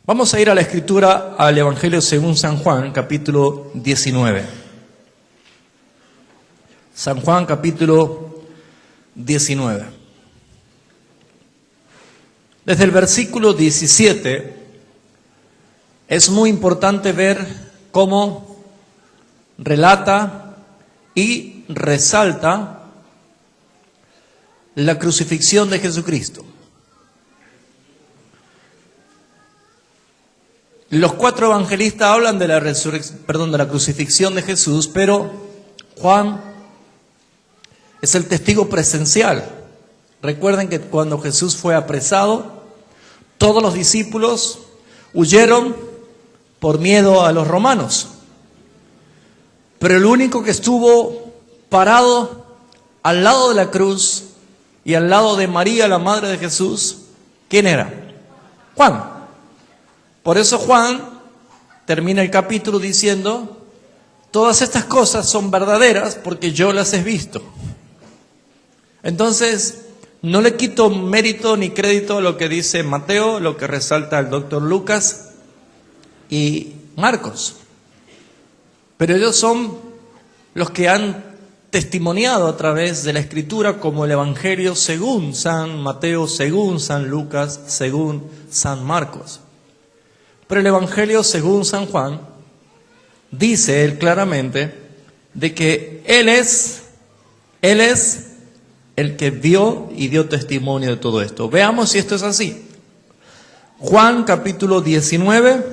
Vamos a ir a la Escritura, al Evangelio según San Juan, capítulo 19. San Juan, capítulo 19. Desde el versículo 17 es muy importante ver cómo relata y resalta la crucifixión de Jesucristo. Los cuatro evangelistas hablan de la crucifixión de Jesús, pero Juan es el testigo presencial. Recuerden que cuando Jesús fue apresado, todos los discípulos huyeron por miedo a los romanos. Pero el único que estuvo parado al lado de la cruz y al lado de María, la madre de Jesús, ¿quién era? Juan. Por eso Juan termina el capítulo diciendo: todas estas cosas son verdaderas porque yo las he visto. Entonces, no le quito mérito ni crédito a lo que dice Mateo, lo que resalta el doctor Lucas y Marcos. Pero ellos son los que han testimoniado a través de la Escritura, como el Evangelio según San Mateo, según San Lucas, según San Marcos. Pero el Evangelio según San Juan dice él claramente de que Él es el que vio y dio testimonio de todo esto. Veamos si esto es así. Juan capítulo 19,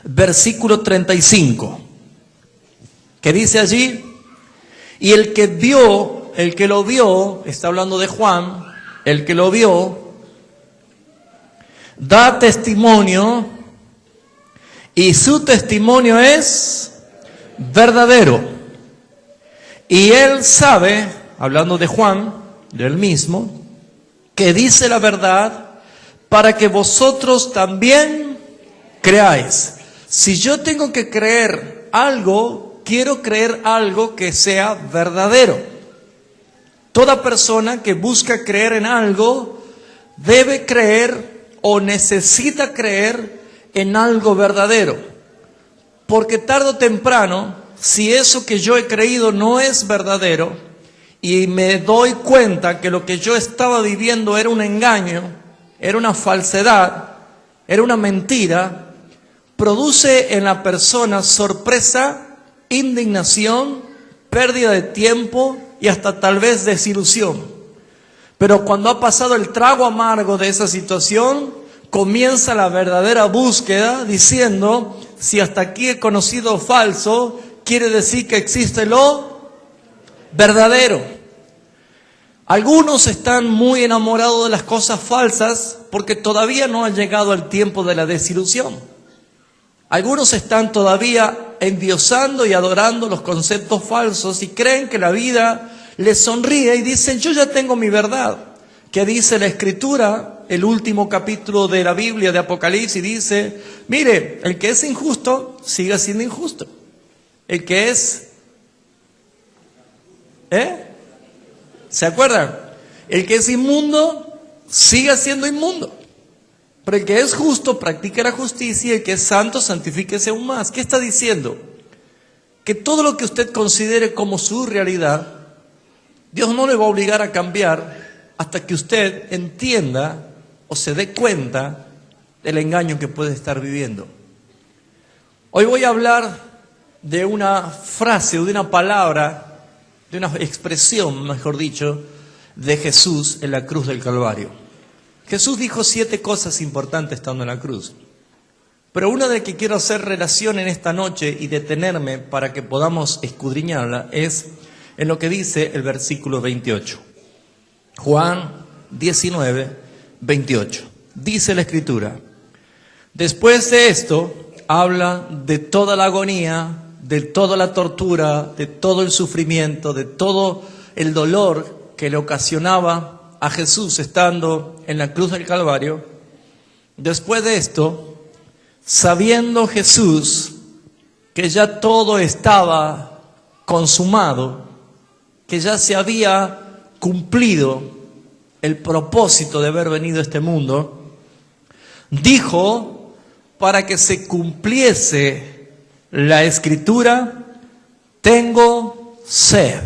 versículo 35, que dice allí: y el que lo vio, está hablando de Juan, el que lo vio, da testimonio, y su testimonio es verdadero. Y él sabe, hablando de Juan, de él mismo, que dice la verdad para que vosotros también creáis. Si yo tengo que creer algo, quiero creer algo que sea verdadero. Toda persona que busca creer en algo debe creer o necesita creer en algo verdadero. Porque tarde o temprano, si eso que yo he creído no es verdadero y me doy cuenta que lo que yo estaba viviendo era un engaño, era una falsedad, era una mentira, produce en la persona sorpresa, indignación, pérdida de tiempo y hasta tal vez desilusión. Pero cuando ha pasado el trago amargo de esa situación, comienza la verdadera búsqueda diciendo: si hasta aquí he conocido falso, quiere decir que existe lo verdadero. Algunos están muy enamorados de las cosas falsas porque todavía no ha llegado el tiempo de la desilusión. Algunos están todavía endiosando y adorando los conceptos falsos y creen que la vida les sonríe y dicen: yo ya tengo mi verdad. ¿Qué dice la Escritura? El último capítulo de la Biblia de Apocalipsis dice: mire, el que es injusto, siga siendo injusto. El que es... ¿Se acuerdan? El que es inmundo, siga siendo inmundo. Pero el que es justo, practique la justicia, y el que es santo, santifíquese aún más. ¿Qué está diciendo? Que todo lo que usted considere como su realidad, Dios no le va a obligar a cambiar hasta que usted entienda o se dé cuenta del engaño que puede estar viviendo. Hoy voy a hablar de una frase o de una palabra, de una expresión, mejor dicho, de Jesús en la cruz del Calvario. Jesús dijo 7 cosas importantes estando en la cruz. Pero una de las que quiero hacer relación en esta noche y detenerme para que podamos escudriñarla es en lo que dice el versículo 28. Juan 19, 28. Dice la Escritura: después de esto, habla de toda la agonía, de toda la tortura, de todo el sufrimiento, de todo el dolor que le ocasionaba a Jesús estando en la cruz del Calvario. Después de esto, sabiendo Jesús que ya todo estaba consumado, que ya se había cumplido el propósito de haber venido a este mundo, dijo para que se cumpliese la Escritura, tengo sed.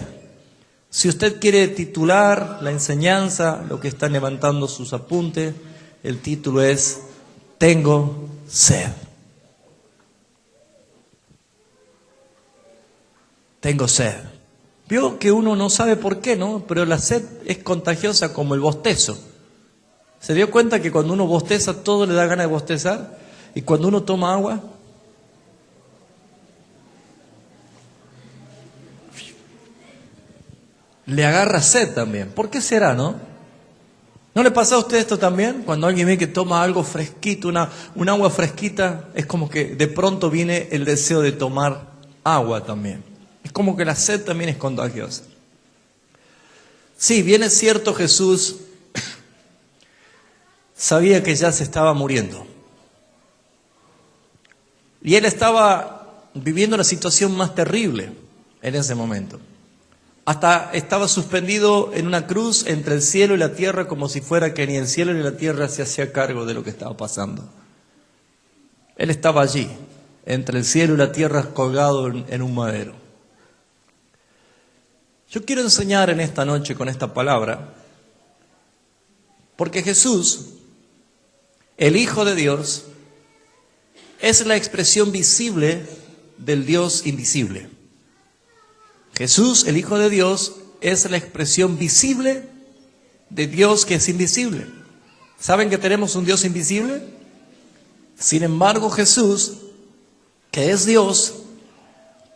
Si usted quiere titular la enseñanza, lo que están levantando sus apuntes, el título es Tengo sed. Tengo sed. Vio que uno no sabe por qué, ¿no? Pero la sed es contagiosa como el bostezo. ¿Se dio cuenta que cuando uno bosteza todo le da ganas de bostezar? Y cuando uno toma agua, le agarra sed también. ¿Por qué será, no? ¿No le pasa a usted esto también? Cuando alguien ve que toma algo fresquito, un agua fresquita, es como que de pronto viene el deseo de tomar agua también. Es como que la sed también es contagiosa. Sí, bien es cierto, Jesús sabía que ya se estaba muriendo. Y él estaba viviendo una situación más terrible en ese momento. Hasta estaba suspendido en una cruz entre el cielo y la tierra, como si fuera que ni el cielo ni la tierra se hacía cargo de lo que estaba pasando. Él estaba allí, entre el cielo y la tierra, colgado en un madero. Yo quiero enseñar en esta noche con esta palabra, porque Jesús, el Hijo de Dios, es la expresión visible del Dios invisible. Jesús, el Hijo de Dios, es la expresión visible de Dios que es invisible. ¿Saben que tenemos un Dios invisible? Sin embargo, Jesús, que es Dios,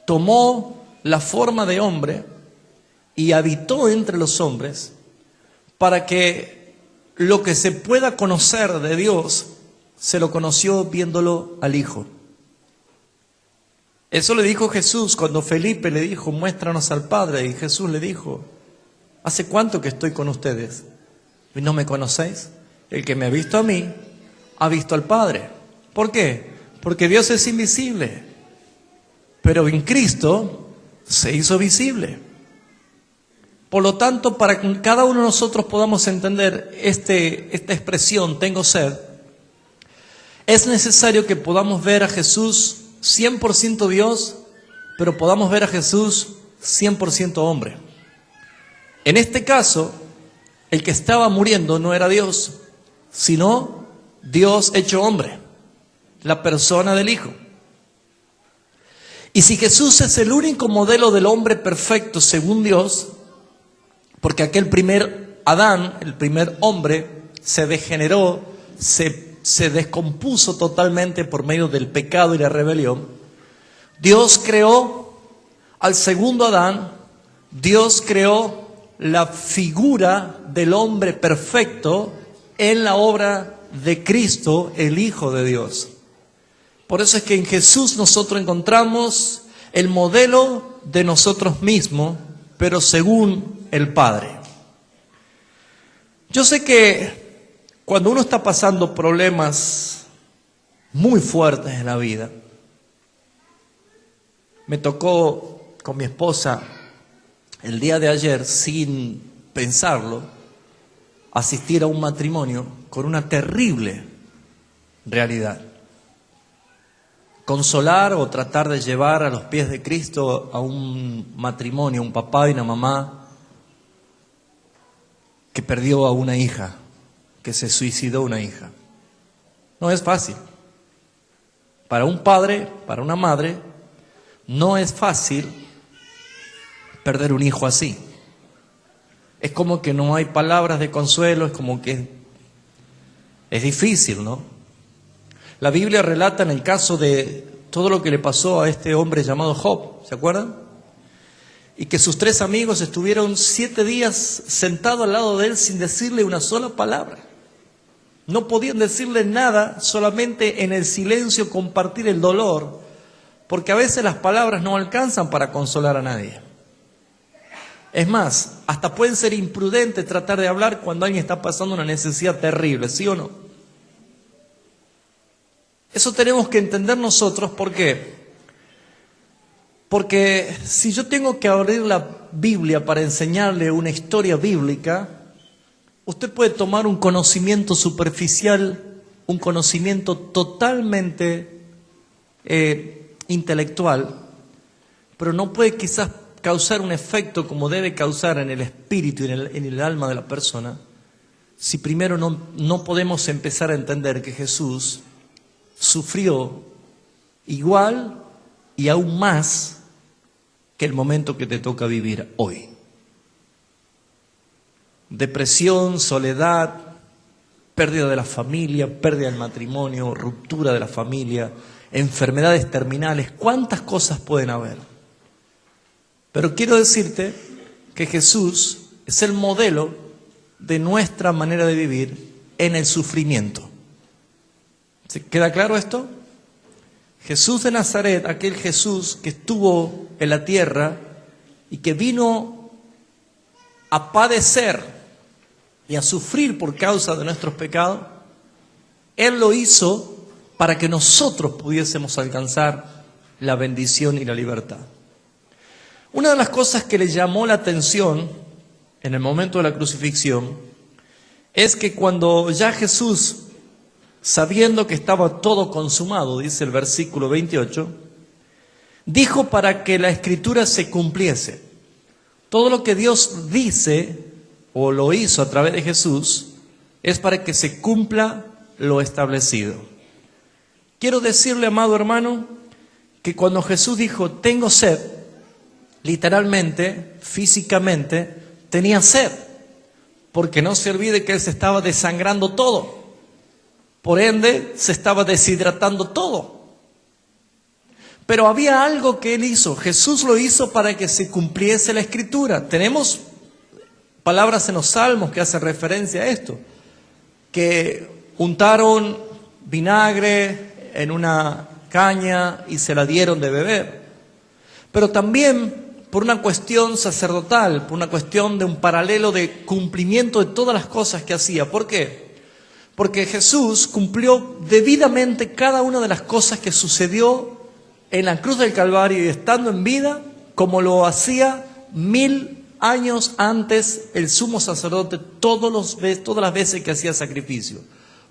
tomó la forma de hombre y habitó entre los hombres para que lo que se pueda conocer de Dios se lo conoció viéndolo al Hijo. Eso le dijo Jesús cuando Felipe le dijo, muéstranos al Padre. Y Jesús le dijo, ¿hace cuánto que estoy con ustedes y no me conocéis? El que me ha visto a mí, ha visto al Padre. ¿Por qué? Porque Dios es invisible, pero en Cristo se hizo visible. Por lo tanto, para que cada uno de nosotros podamos entender esta expresión, tengo sed, es necesario que podamos ver a Jesús 100% Dios, pero podamos ver a Jesús 100% hombre. En este caso, el que estaba muriendo no era Dios, sino Dios hecho hombre, la persona del Hijo. Y si Jesús es el único modelo del hombre perfecto según Dios, porque aquel primer Adán, el primer hombre, se degeneró, se descompuso totalmente por medio del pecado y la rebelión. Dios creó al segundo Adán, Dios creó la figura del hombre perfecto en la obra de Cristo, el Hijo de Dios. Por eso es que en Jesús nosotros encontramos el modelo de nosotros mismos, pero según el Padre. Yo sé que cuando uno está pasando problemas muy fuertes en la vida, me tocó con mi esposa el día de ayer, sin pensarlo, asistir a un matrimonio con una terrible realidad. Consolar o tratar de llevar a los pies de Cristo a un matrimonio, un papá y una mamá que perdió a una hija, que se suicidó una hija. No es fácil. Para un padre, para una madre, no es fácil perder un hijo así. Es como que no hay palabras de consuelo, es como que es difícil, ¿no? La Biblia relata en el caso de todo lo que le pasó a este hombre llamado Job, ¿se acuerdan? Y que sus 3 amigos estuvieron 7 días sentados al lado de él sin decirle una sola palabra. No podían decirle nada, solamente en el silencio compartir el dolor, porque a veces las palabras no alcanzan para consolar a nadie. Es más, hasta pueden ser imprudentes tratar de hablar cuando alguien está pasando una necesidad terrible, ¿sí o no? Eso tenemos que entender nosotros. ¿Por qué? Porque si yo tengo que abrir la Biblia para enseñarle una historia bíblica, usted puede tomar un conocimiento superficial un conocimiento totalmente intelectual, pero no puede quizás causar un efecto como debe causar en el espíritu y en el alma de la persona, si primero no podemos empezar a entender que Jesús sufrió igual y aún más que el momento que te toca vivir hoy. Depresión, soledad, pérdida de la familia, pérdida del matrimonio, ruptura de la familia, enfermedades terminales, ¿cuántas cosas pueden haber? Pero quiero decirte que Jesús es el modelo de nuestra manera de vivir en el sufrimiento. ¿Se queda claro esto? Jesús de Nazaret, aquel Jesús que estuvo en la tierra y que vino a padecer y a sufrir por causa de nuestros pecados, Él lo hizo para que nosotros pudiésemos alcanzar la bendición y la libertad. Una de las cosas que le llamó la atención en el momento de la crucifixión es que cuando ya Jesús, sabiendo que estaba todo consumado, dice el versículo 28, dijo para que la Escritura se cumpliese. Todo lo que Dios dice o lo hizo a través de Jesús es para que se cumpla lo establecido. Quiero decirle, amado hermano, que cuando Jesús dijo, tengo sed, literalmente, físicamente, tenía sed, porque no se olvide que Él se estaba desangrando todo. Por ende, se estaba deshidratando todo. Pero había algo que Él hizo. Jesús lo hizo para que se cumpliese la Escritura. Tenemos palabras en los Salmos que hacen referencia a esto. Que untaron vinagre en una caña y se la dieron de beber. Pero también por una cuestión sacerdotal, por una cuestión de un paralelo de cumplimiento de todas las cosas que hacía. ¿Por qué? Porque Jesús cumplió debidamente cada una de las cosas que sucedió en la cruz del Calvario y estando en vida, como lo hacía 1000 años antes el sumo sacerdote todas las veces que hacía sacrificio.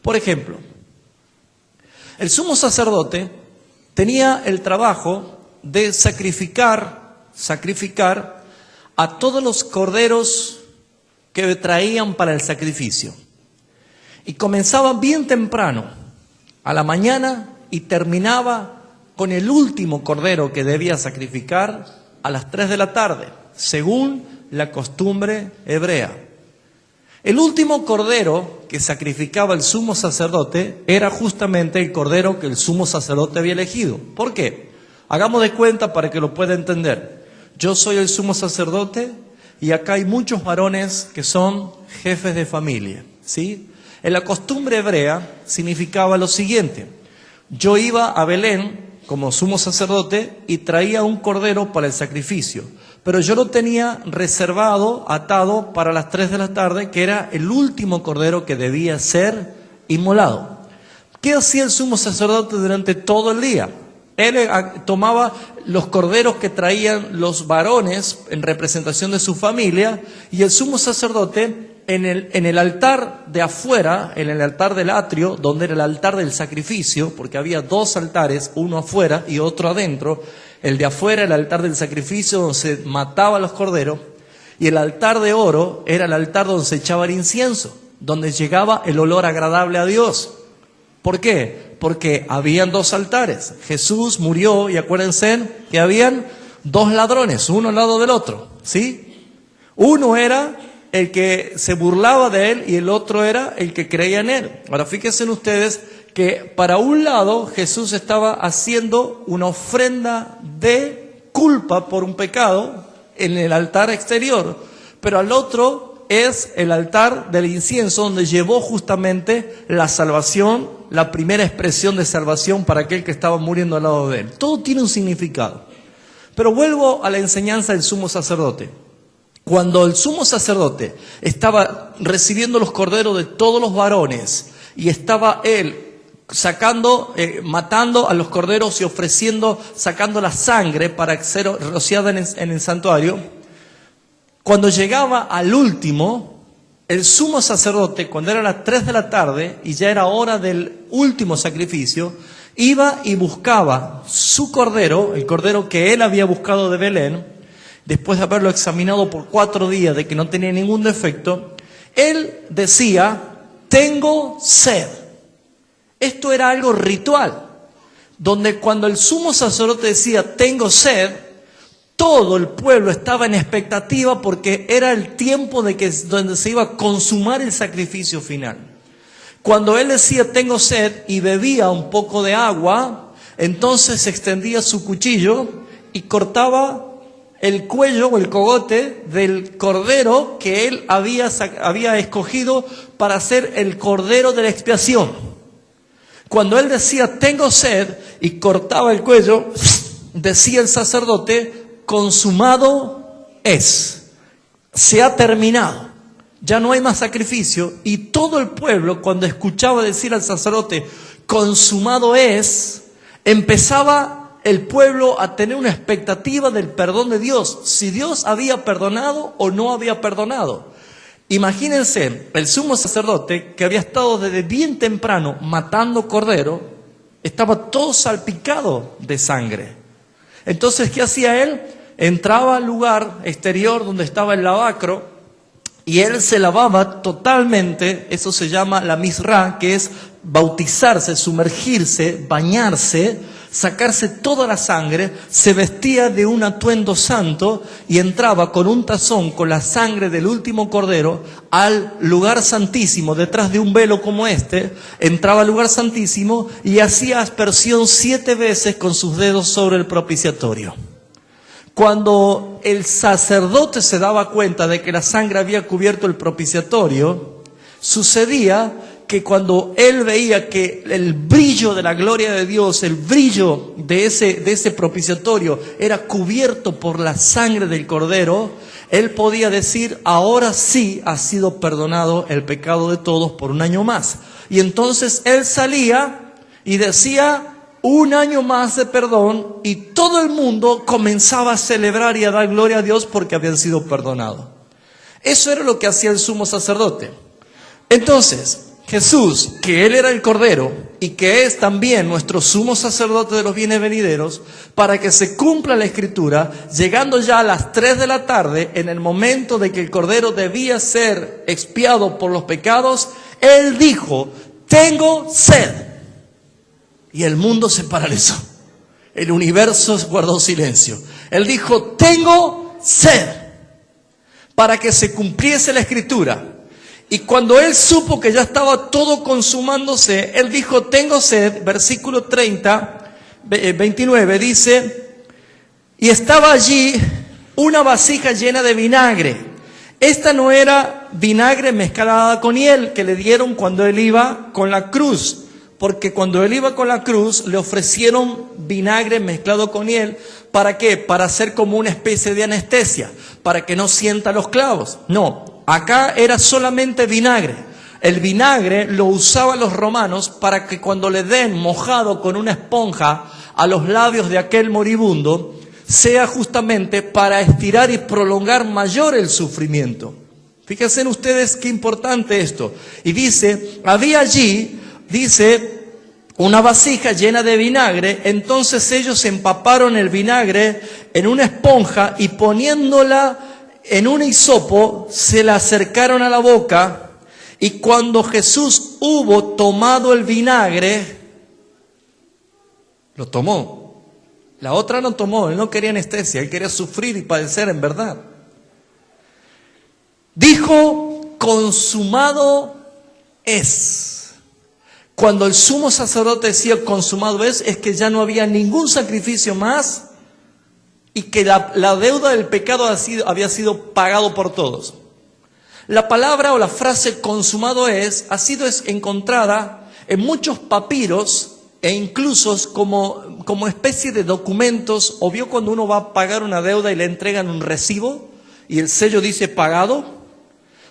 Por ejemplo, el sumo sacerdote tenía el trabajo de sacrificar a todos los corderos que traían para el sacrificio. Y comenzaba bien temprano, a la mañana, y terminaba con el último cordero que debía sacrificar a las 3 de la tarde, según la costumbre hebrea. El último cordero que sacrificaba el sumo sacerdote era justamente el cordero que el sumo sacerdote había elegido. ¿Por qué? Hagamos de cuenta para que lo pueda entender. Yo soy el sumo sacerdote y acá hay muchos varones que son jefes de familia, ¿sí? En la costumbre hebrea significaba lo siguiente: yo iba a Belén como sumo sacerdote y traía un cordero para el sacrificio, pero yo lo tenía reservado, atado para las 3 de la tarde, que era el último cordero que debía ser inmolado. ¿Qué hacía el sumo sacerdote durante todo el día? Él tomaba los corderos que traían los varones en representación de su familia, y el sumo sacerdote en el altar de afuera, en el altar del atrio, donde era el altar del sacrificio, porque había 2 altares, uno afuera y otro adentro. El de afuera, el altar del sacrificio, donde se mataban los corderos, y el altar de oro era el altar donde se echaba el incienso, donde llegaba el olor agradable a Dios. ¿Por qué? Porque habían 2 altares. Jesús murió y acuérdense que habían 2 ladrones, uno al lado del otro, ¿sí? Uno era el que se burlaba de él y el otro era el que creía en él. Ahora fíjense ustedes que para un lado Jesús estaba haciendo una ofrenda de culpa por un pecado en el altar exterior, pero al otro es el altar del incienso, donde llevó justamente la salvación, la primera expresión de salvación para aquel que estaba muriendo al lado de él. Todo tiene un significado. Pero vuelvo a la enseñanza del sumo sacerdote. Cuando el sumo sacerdote estaba recibiendo los corderos de todos los varones y estaba él matando a los corderos y sacando la sangre para ser rociada en el santuario, cuando llegaba al último, el sumo sacerdote, cuando eran las 3 de la tarde y ya era hora del último sacrificio, iba y buscaba su cordero, el cordero que él había buscado de Belén, después de haberlo examinado por 4 días de que no tenía ningún defecto. Él decía: tengo sed. Esto era algo ritual, donde cuando el sumo sacerdote decía tengo sed, todo el pueblo estaba en expectativa porque era el tiempo donde se iba a consumar el sacrificio final. Cuando él decía tengo sed y bebía un poco de agua, entonces extendía su cuchillo y cortaba el cuello o el cogote del cordero que él había escogido para ser el cordero de la expiación. Cuando él decía tengo sed y cortaba el cuello, decía el sacerdote: consumado es, se ha terminado, ya no hay más sacrificio. Y todo el pueblo, cuando escuchaba decir al sacerdote consumado es, empezaba el pueblo a tener una expectativa del perdón de Dios, si Dios había perdonado o no había perdonado. Imagínense, el sumo sacerdote, que había estado desde bien temprano matando cordero, estaba todo salpicado de sangre. Entonces, ¿qué hacía él? Entraba al lugar exterior donde estaba el lavacro y él se lavaba totalmente. Eso se llama la misra, que es bautizarse, sumergirse, bañarse, sacarse toda la sangre, se vestía de un atuendo santo y entraba con un tazón con la sangre del último cordero al lugar santísimo. Detrás de un velo como este, entraba al lugar santísimo y hacía aspersión 7 veces con sus dedos sobre el propiciatorio. Cuando el sacerdote se daba cuenta de que la sangre había cubierto el propiciatorio, sucedía que cuando él veía que el brillo de la gloria de Dios, el brillo de ese propiciatorio era cubierto por la sangre del cordero, él podía decir: ahora sí ha sido perdonado el pecado de todos por un año más. Y entonces él salía y decía: un año más de perdón, y todo el mundo comenzaba a celebrar y a dar gloria a Dios porque habían sido perdonados. Eso era lo que hacía el sumo sacerdote. Entonces, Jesús, que Él era el Cordero y que es también nuestro sumo sacerdote de los bienes venideros, para que se cumpla la Escritura, llegando ya a las 3 de la tarde, en el momento de que el Cordero debía ser expiado por los pecados, Él dijo: tengo sed. Y el mundo se paralizó. El universo guardó silencio. Él dijo: tengo sed, para que se cumpliese la Escritura. Y cuando él supo que ya estaba todo consumándose, él dijo: tengo sed. Versículo 29 dice: y estaba allí una vasija llena de vinagre. Esta no era vinagre mezclada con hiel que le dieron cuando él iba con la cruz, porque cuando él iba con la cruz le ofrecieron vinagre mezclado con hiel. ¿Para qué? Para hacer como una especie de anestesia, para que no sienta los clavos. No, acá era solamente vinagre. El vinagre lo usaban los romanos para que cuando le den mojado con una esponja a los labios de aquel moribundo, sea justamente para estirar y prolongar mayor el sufrimiento. Fíjense ustedes qué importante esto. Y dice: había allí, dice, una vasija llena de vinagre. Entonces ellos empaparon el vinagre en una esponja y poniéndola en un hisopo, se la acercaron a la boca. Y cuando Jesús hubo tomado el vinagre, lo tomó. La otra no tomó, él no quería anestesia, él quería sufrir y padecer en verdad. Dijo: consumado es. Cuando el sumo sacerdote decía consumado es que ya no había ningún sacrificio más y que la deuda del pecado había sido pagado por todos. La palabra o la frase consumado ha sido encontrada en muchos papiros e incluso como especie de documentos. ¿O vio cuando uno va a pagar una deuda y le entregan un recibo y el sello dice pagado?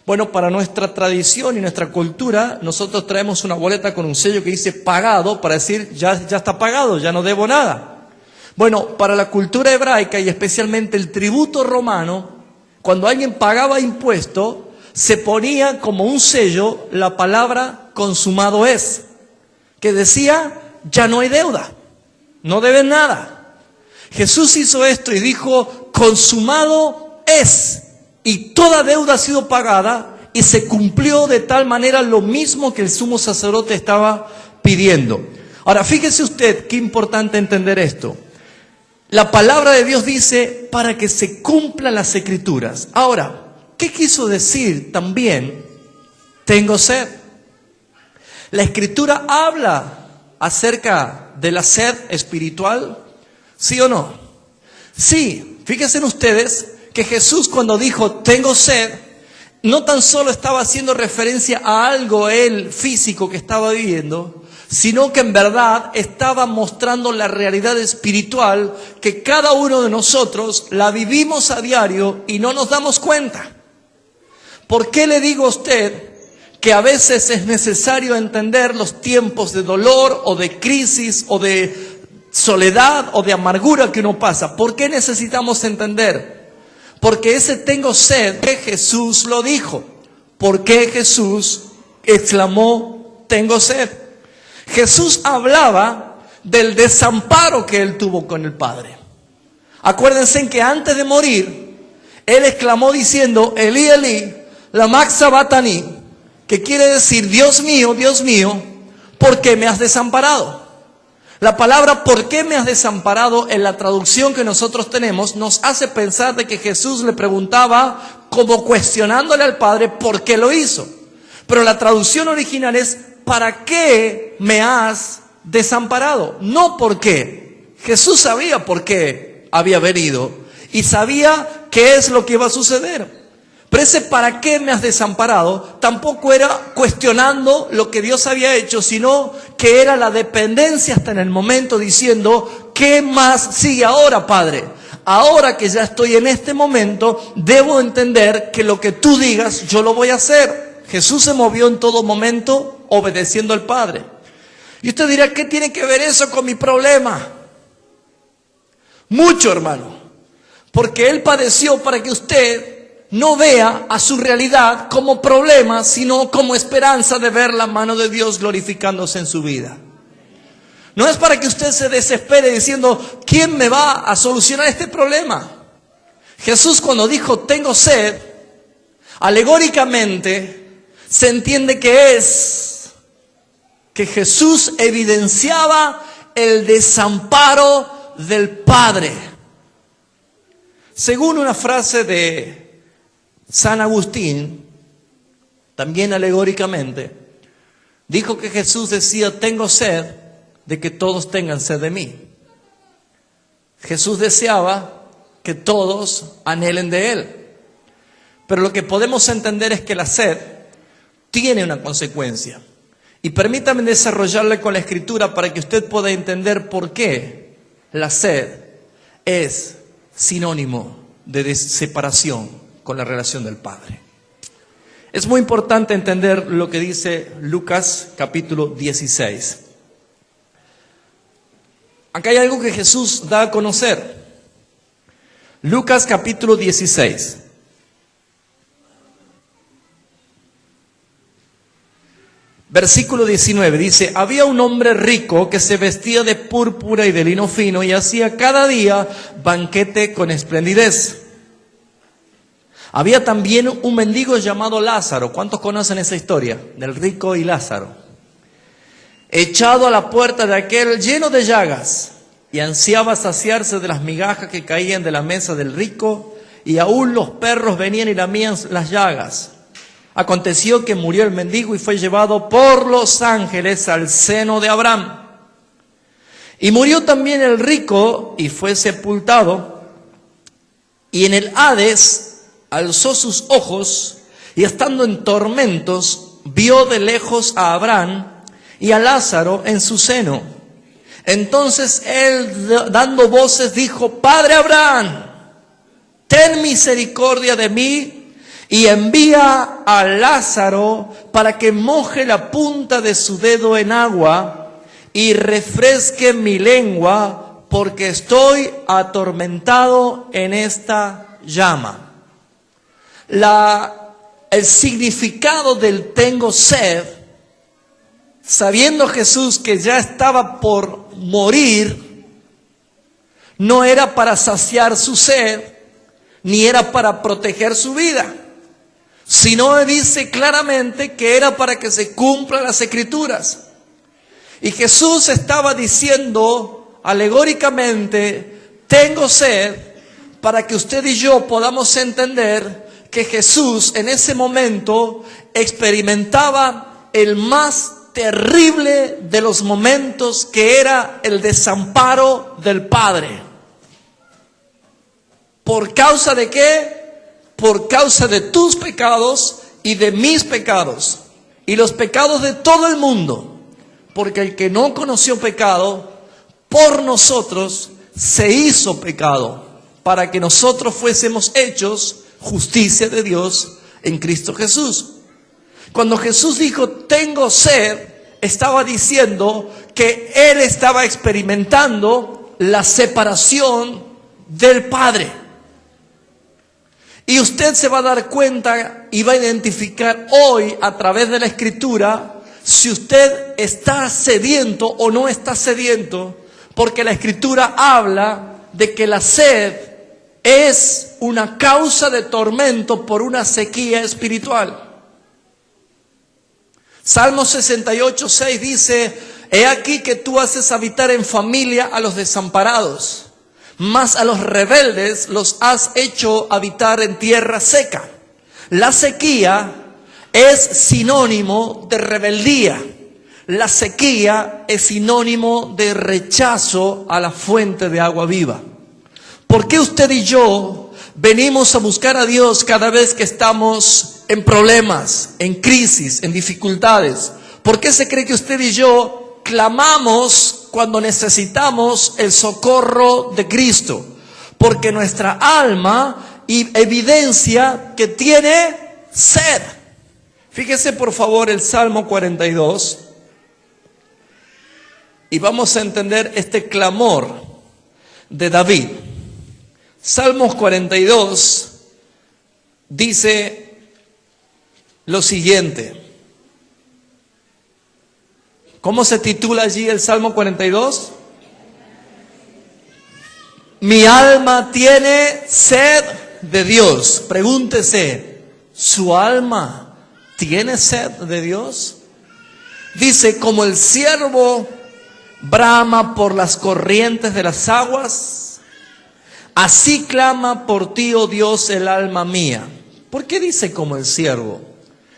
Bueno, para nuestra tradición y nuestra cultura, nosotros traemos una boleta con un sello que dice pagado para decir ya está pagado, ya no debo nada. Bueno, para la cultura hebraica y especialmente el tributo romano, cuando alguien pagaba impuesto, se ponía como un sello la palabra consumado es, que decía ya no hay deuda, no deben nada. Jesús hizo esto y dijo consumado es, y toda deuda ha sido pagada y se cumplió de tal manera lo mismo que el sumo sacerdote estaba pidiendo. Ahora fíjese usted qué importante entender esto. La palabra de Dios dice para que se cumplan las escrituras. Ahora, ¿qué quiso decir también tengo sed? La escritura habla acerca de la sed espiritual, ¿sí o no? Sí, fíjense ustedes que Jesús cuando dijo tengo sed, no tan solo estaba haciendo referencia a algo él físico que estaba viviendo, sino que en verdad estaba mostrando la realidad espiritual que cada uno de nosotros la vivimos a diario y no nos damos cuenta. ¿Por qué le digo a usted que a veces es necesario entender los tiempos de dolor o de crisis o de soledad o de amargura que uno pasa? ¿Por qué necesitamos entender? Porque ese tengo sed, que Jesús lo dijo. ¿Por qué Jesús exclamó tengo sed? Jesús hablaba del desamparo que él tuvo con el Padre. Acuérdense que antes de morir, él exclamó diciendo, Elí, Elí, lama sabachthani, que quiere decir, Dios mío, ¿por qué me has desamparado? La palabra ¿por qué me has desamparado? En la traducción que nosotros tenemos nos hace pensar de que Jesús le preguntaba como cuestionándole al Padre por qué lo hizo. Pero la traducción original es ¿para qué me has desamparado? No por qué. Jesús sabía por qué había venido y sabía qué es lo que iba a suceder. Pero ese ¿para qué me has desamparado? Tampoco era cuestionando lo que Dios había hecho, sino que era la dependencia hasta en el momento diciendo, ¿qué más sigue ahora, Padre? Ahora que ya estoy en este momento, debo entender que lo que tú digas, yo lo voy a hacer. Jesús se movió en todo momento obedeciendo al Padre. Y usted dirá, ¿qué tiene que ver eso con mi problema? Mucho, hermano. Porque Él padeció para que usted no vea a su realidad como problema, sino como esperanza de ver la mano de Dios glorificándose en su vida. No es para que usted se desespere diciendo, ¿quién me va a solucionar este problema? Jesús cuando dijo, tengo sed, alegóricamente se entiende que es que Jesús evidenciaba el desamparo del Padre. Según una frase de San Agustín, también alegóricamente, dijo que Jesús decía, tengo sed de que todos tengan sed de mí. Jesús deseaba que todos anhelen de Él. Pero lo que podemos entender es que la sed tiene una consecuencia. Y permítame desarrollarle con la Escritura para que usted pueda entender por qué la sed es sinónimo de separación con la relación del Padre. Es muy importante entender lo que dice Lucas capítulo 16. Acá hay algo que Jesús da a conocer. Lucas capítulo 16. Versículo 19 dice, había un hombre rico que se vestía de púrpura y de lino fino y hacía cada día banquete con esplendidez. Había también un mendigo llamado Lázaro. ¿Cuántos conocen esa historia? Del rico y Lázaro. Echado a la puerta de aquel lleno de llagas y ansiaba saciarse de las migajas que caían de la mesa del rico y aún los perros venían y lamían las llagas. Aconteció que murió el mendigo y fue llevado por los ángeles al seno de Abraham. Y murió también el rico y fue sepultado y en el Hades alzó sus ojos y estando en tormentos vio de lejos a Abraham y a Lázaro en su seno. Entonces él dando voces dijo, Padre Abraham, ten misericordia de mí y envía a Lázaro para que moje la punta de su dedo en agua y refresque mi lengua porque estoy atormentado en esta llama. La el significado del tengo sed, sabiendo Jesús que ya estaba por morir, no era para saciar su sed, ni era para proteger su vida, sino dice claramente que era para que se cumplan las Escrituras. Y Jesús estaba diciendo alegóricamente, tengo sed, para que usted y yo podamos entender que Jesús en ese momento experimentaba el más terrible de los momentos, que era el desamparo del Padre. ¿Por causa de qué? Por causa de tus pecados y de mis pecados y los pecados de todo el mundo. Porque el que no conoció pecado, por nosotros se hizo pecado, para que nosotros fuésemos hechos justicia de Dios en Cristo Jesús. Cuando Jesús dijo, tengo sed, estaba diciendo que Él estaba experimentando la separación del Padre. Y usted se va a dar cuenta y va a identificar hoy a través de la Escritura si usted está sediento o no está sediento, porque la Escritura habla de que la sed es una causa de tormento por una sequía espiritual. Salmo 68:6 dice, he aquí que tú haces habitar en familia a los desamparados, mas a los rebeldes los has hecho habitar en tierra seca. La sequía es sinónimo de rebeldía. La sequía es sinónimo de rechazo a la fuente de agua viva. ¿Por qué usted y yo venimos a buscar a Dios cada vez que estamos en problemas, en crisis, en dificultades? ¿Por qué se cree que usted y yo clamamos cuando necesitamos el socorro de Cristo? Porque nuestra alma evidencia que tiene sed. Fíjese por favor el Salmo 42 y vamos a entender este clamor de David. Salmos 42 dice lo siguiente. ¿Cómo se titula allí el Salmo 42? Mi alma tiene sed de Dios. Pregúntese, ¿su alma tiene sed de Dios? Dice, como el ciervo brama por las corrientes de las aguas, así clama por ti, oh Dios, el alma mía. ¿Por qué dice como el ciervo?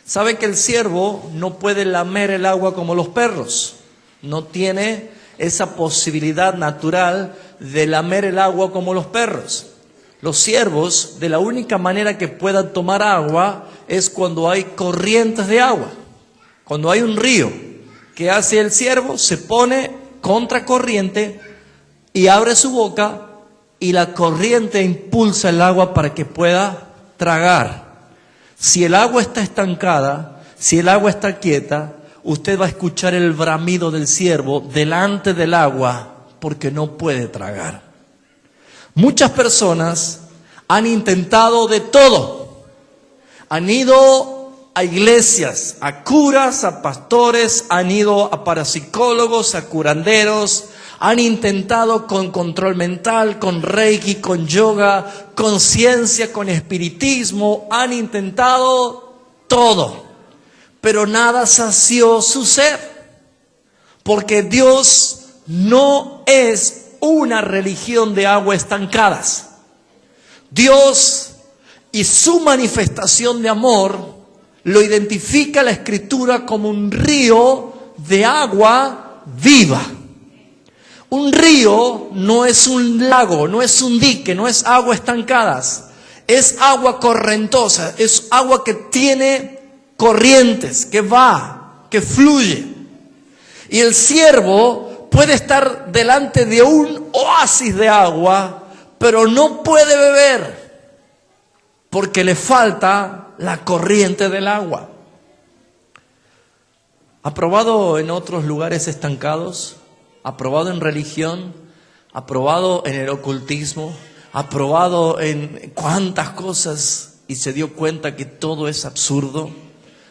¿Sabe que el ciervo no puede lamer el agua como los perros? No tiene esa posibilidad natural de lamer el agua como los perros. Los ciervos, de la única manera que puedan tomar agua es cuando hay corrientes de agua. Cuando hay un río, ¿qué hace el ciervo? Se pone contracorriente y abre su boca y la corriente impulsa el agua para que pueda tragar. Si el agua está estancada, si el agua está quieta, usted va a escuchar el bramido del ciervo delante del agua porque no puede tragar. Muchas personas han intentado de todo. Han ido a iglesias, a curas, a pastores, han ido a parapsicólogos, a curanderos, han intentado con control mental, con reiki, con yoga, con ciencia, con espiritismo, han intentado todo, pero nada sació su sed, porque Dios no es una religión de aguas estancadas. Dios y su manifestación de amor lo identifica la Escritura como un río de agua viva. Un río no es un lago, no es un dique, no es agua estancadas. Es agua correntosa, es agua que tiene corrientes, que va, que fluye. Y el siervo puede estar delante de un oasis de agua, pero no puede beber, porque le falta la corriente del agua. ¿Ha probado en otros lugares estancados? ¿Ha probado en religión? ¿Ha probado en el ocultismo? ¿Ha probado en cuántas cosas? y se dio cuenta que todo es absurdo,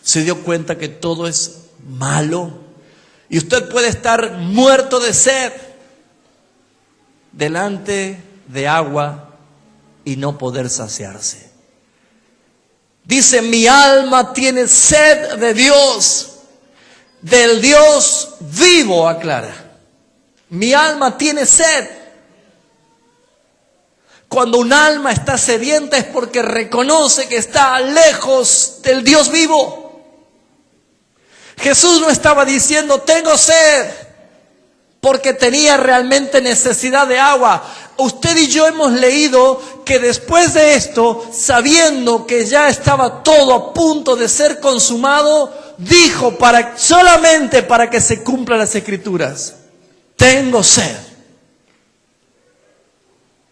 se dio cuenta que todo es malo, y usted puede estar muerto de sed delante de agua y no poder saciarse. Dice, mi alma tiene sed de Dios, del Dios vivo, aclara. Mi alma tiene sed. Cuando un alma está sedienta es porque reconoce que está lejos del Dios vivo. Jesús no estaba diciendo, tengo sed, porque tenía realmente necesidad de agua. Usted y yo hemos leído que después de esto, sabiendo que ya estaba todo a punto de ser consumado, dijo solamente para que se cumplan las Escrituras, tengo sed.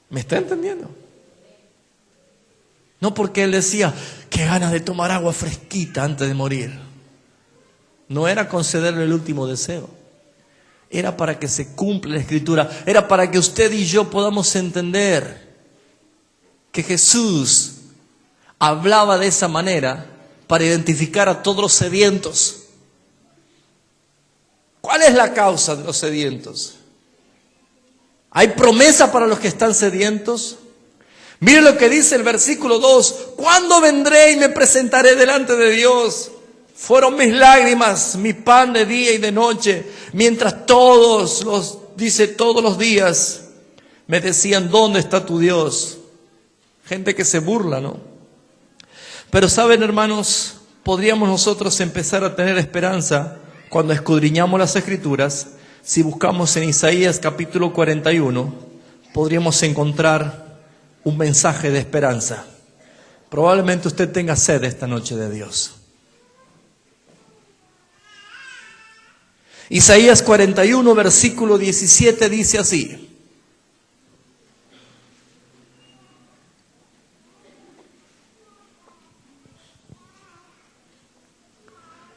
¿Me está entendiendo? No porque él decía, qué ganas de tomar agua fresquita antes de morir. No era concederle el último deseo. Era para que se cumpla la Escritura. Era para que usted y yo podamos entender que Jesús hablaba de esa manera para identificar a todos los sedientos. ¿Cuál es la causa de los sedientos? ¿Hay promesa para los que están sedientos? Mire lo que dice el versículo 2. ¿Cuándo vendré y me presentaré delante de Dios? Fueron mis lágrimas, mi pan de día y de noche, mientras todos los días me decían, ¿dónde está tu Dios? Gente que se burla, ¿no? Pero saben, hermanos, podríamos nosotros empezar a tener esperanza cuando escudriñamos las Escrituras. Si buscamos en Isaías capítulo 41, podríamos encontrar un mensaje de esperanza. Probablemente usted tenga sed esta noche de Dios. Isaías 41, versículo 17 dice así.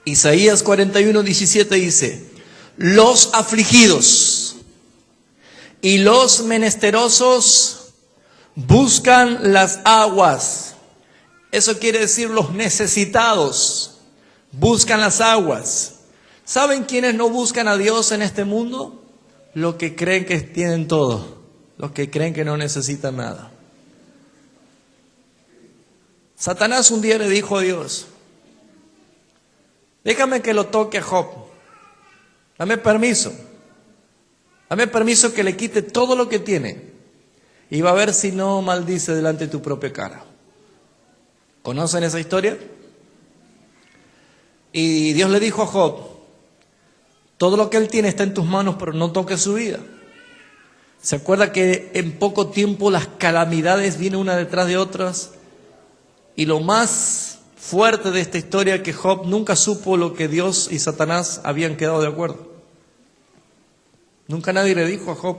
Isaías 41, 17 dice, los afligidos y los menesterosos buscan las aguas. Eso quiere decir los necesitados buscan las aguas. ¿Saben quiénes no buscan a Dios en este mundo? Los que creen que tienen todo, los que creen que no necesitan nada. Satanás un día le dijo a Dios, déjame que lo toque a Job, dame permiso que le quite todo lo que tiene y va a ver si no maldice delante de tu propia cara. ¿Conocen esa historia? Y Dios le dijo a Job, todo lo que él tiene está en tus manos, pero no toques su vida. ¿Se acuerda que en poco tiempo las calamidades vienen una detrás de otras? Y lo más fuerte de esta historia es que Job nunca supo lo que Dios y Satanás habían quedado de acuerdo. Nunca nadie le dijo a Job.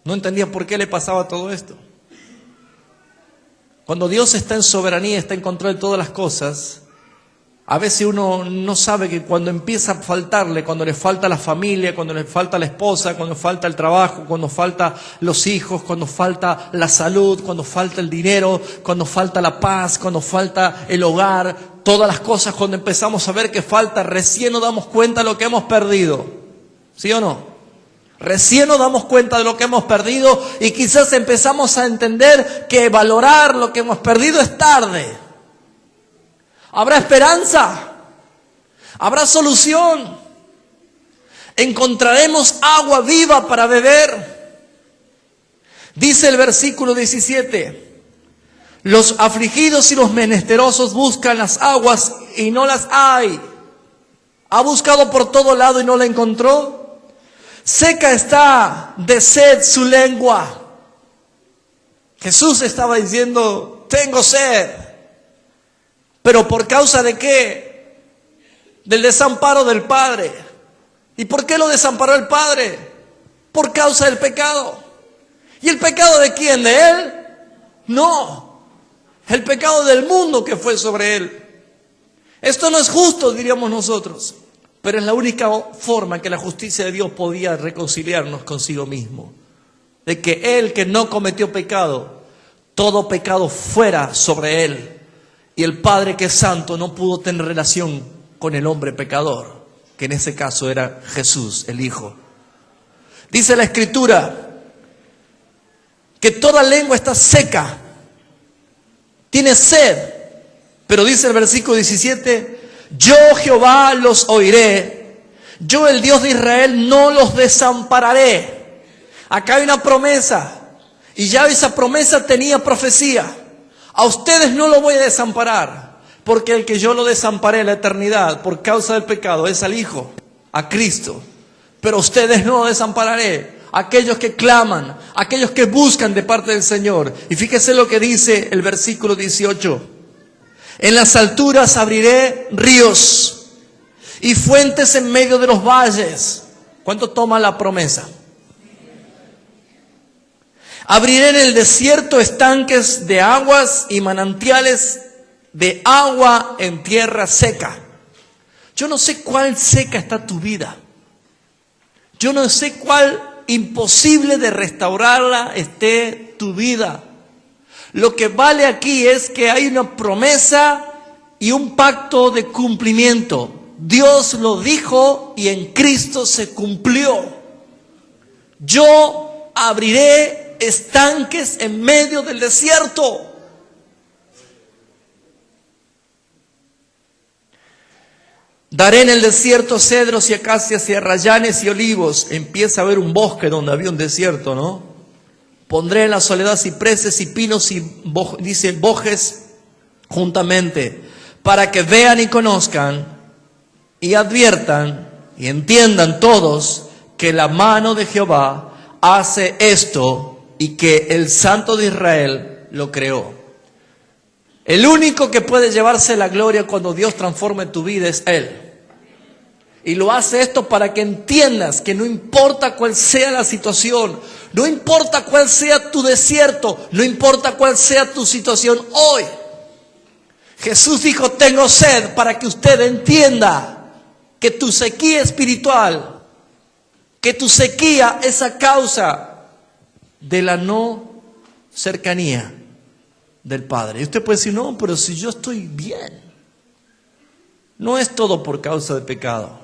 No entendía por qué le pasaba todo esto. Cuando Dios está en soberanía, está en control de todas las cosas, a veces uno no sabe que cuando empieza a faltarle, cuando le falta la familia, cuando le falta la esposa, cuando falta el trabajo, cuando falta los hijos, cuando falta la salud, cuando falta el dinero, cuando falta la paz, cuando falta el hogar, todas las cosas, cuando empezamos a ver que falta, recién nos damos cuenta de lo que hemos perdido. ¿Sí o no? Recién nos damos cuenta de lo que hemos perdido y quizás empezamos a entender que valorar lo que hemos perdido es tarde. ¿Habrá esperanza? ¿Habrá solución? ¿Encontraremos agua viva para beber? Dice el versículo 17, los afligidos y los menesterosos buscan las aguas y no las hay. ¿Ha buscado por todo lado y no la encontró? Seca está de sed su lengua. Jesús estaba diciendo, tengo sed. ¿Pero por causa de qué? Del desamparo del Padre. ¿Y por qué lo desamparó el Padre? Por causa del pecado. ¿Y el pecado de quién? ¿De Él? No. El pecado del mundo que fue sobre Él. Esto no es justo, diríamos nosotros. Pero es la única forma en que la justicia de Dios podía reconciliarnos consigo mismo. De que Él, que no cometió pecado, todo pecado fuera sobre él. Y el Padre, que es santo, no pudo tener relación con el hombre pecador, que en ese caso era Jesús, el Hijo. Dice la Escritura que toda lengua está seca, tiene sed. Pero dice el versículo 17, yo Jehová los oiré, yo el Dios de Israel no los desampararé. Acá hay una promesa, y ya esa promesa tenía profecía. A ustedes no lo voy a desamparar, porque el que yo lo desamparé en la eternidad por causa del pecado es al Hijo, a Cristo. Pero a ustedes no lo desampararé. Aquellos que claman, aquellos que buscan de parte del Señor. Y fíjese lo que dice el versículo 18. En las alturas abriré ríos y fuentes en medio de los valles. ¿Cuánto toma la promesa? Abriré en el desierto estanques de aguas y manantiales de agua en tierra seca. Yo no sé cuál seca está tu vida. Yo no sé cuál imposible de restaurarla esté tu vida. Lo que vale aquí es que hay una promesa y un pacto de cumplimiento. Dios lo dijo y en Cristo se cumplió. Yo abriré estanques en medio del desierto. Daré en el desierto cedros y acacias y arrayanes y olivos. Empieza a haber un bosque donde había un desierto, ¿no? Pondré en la soledad cipreses y pinos y dice bojes juntamente, para que vean y conozcan y adviertan y entiendan todos que la mano de Jehová hace esto y que el Santo de Israel lo creó. El único que puede llevarse la gloria cuando Dios transforme tu vida es Él. Y lo hace esto para que entiendas que no importa cuál sea la situación, no importa cuál sea tu desierto, no importa cuál sea tu situación hoy. Jesús dijo, tengo sed, para que usted entienda que tu sequía espiritual, que tu sequía es a causa de la no cercanía del Padre. Y usted puede decir, no, pero si yo estoy bien. No es todo por causa del pecado.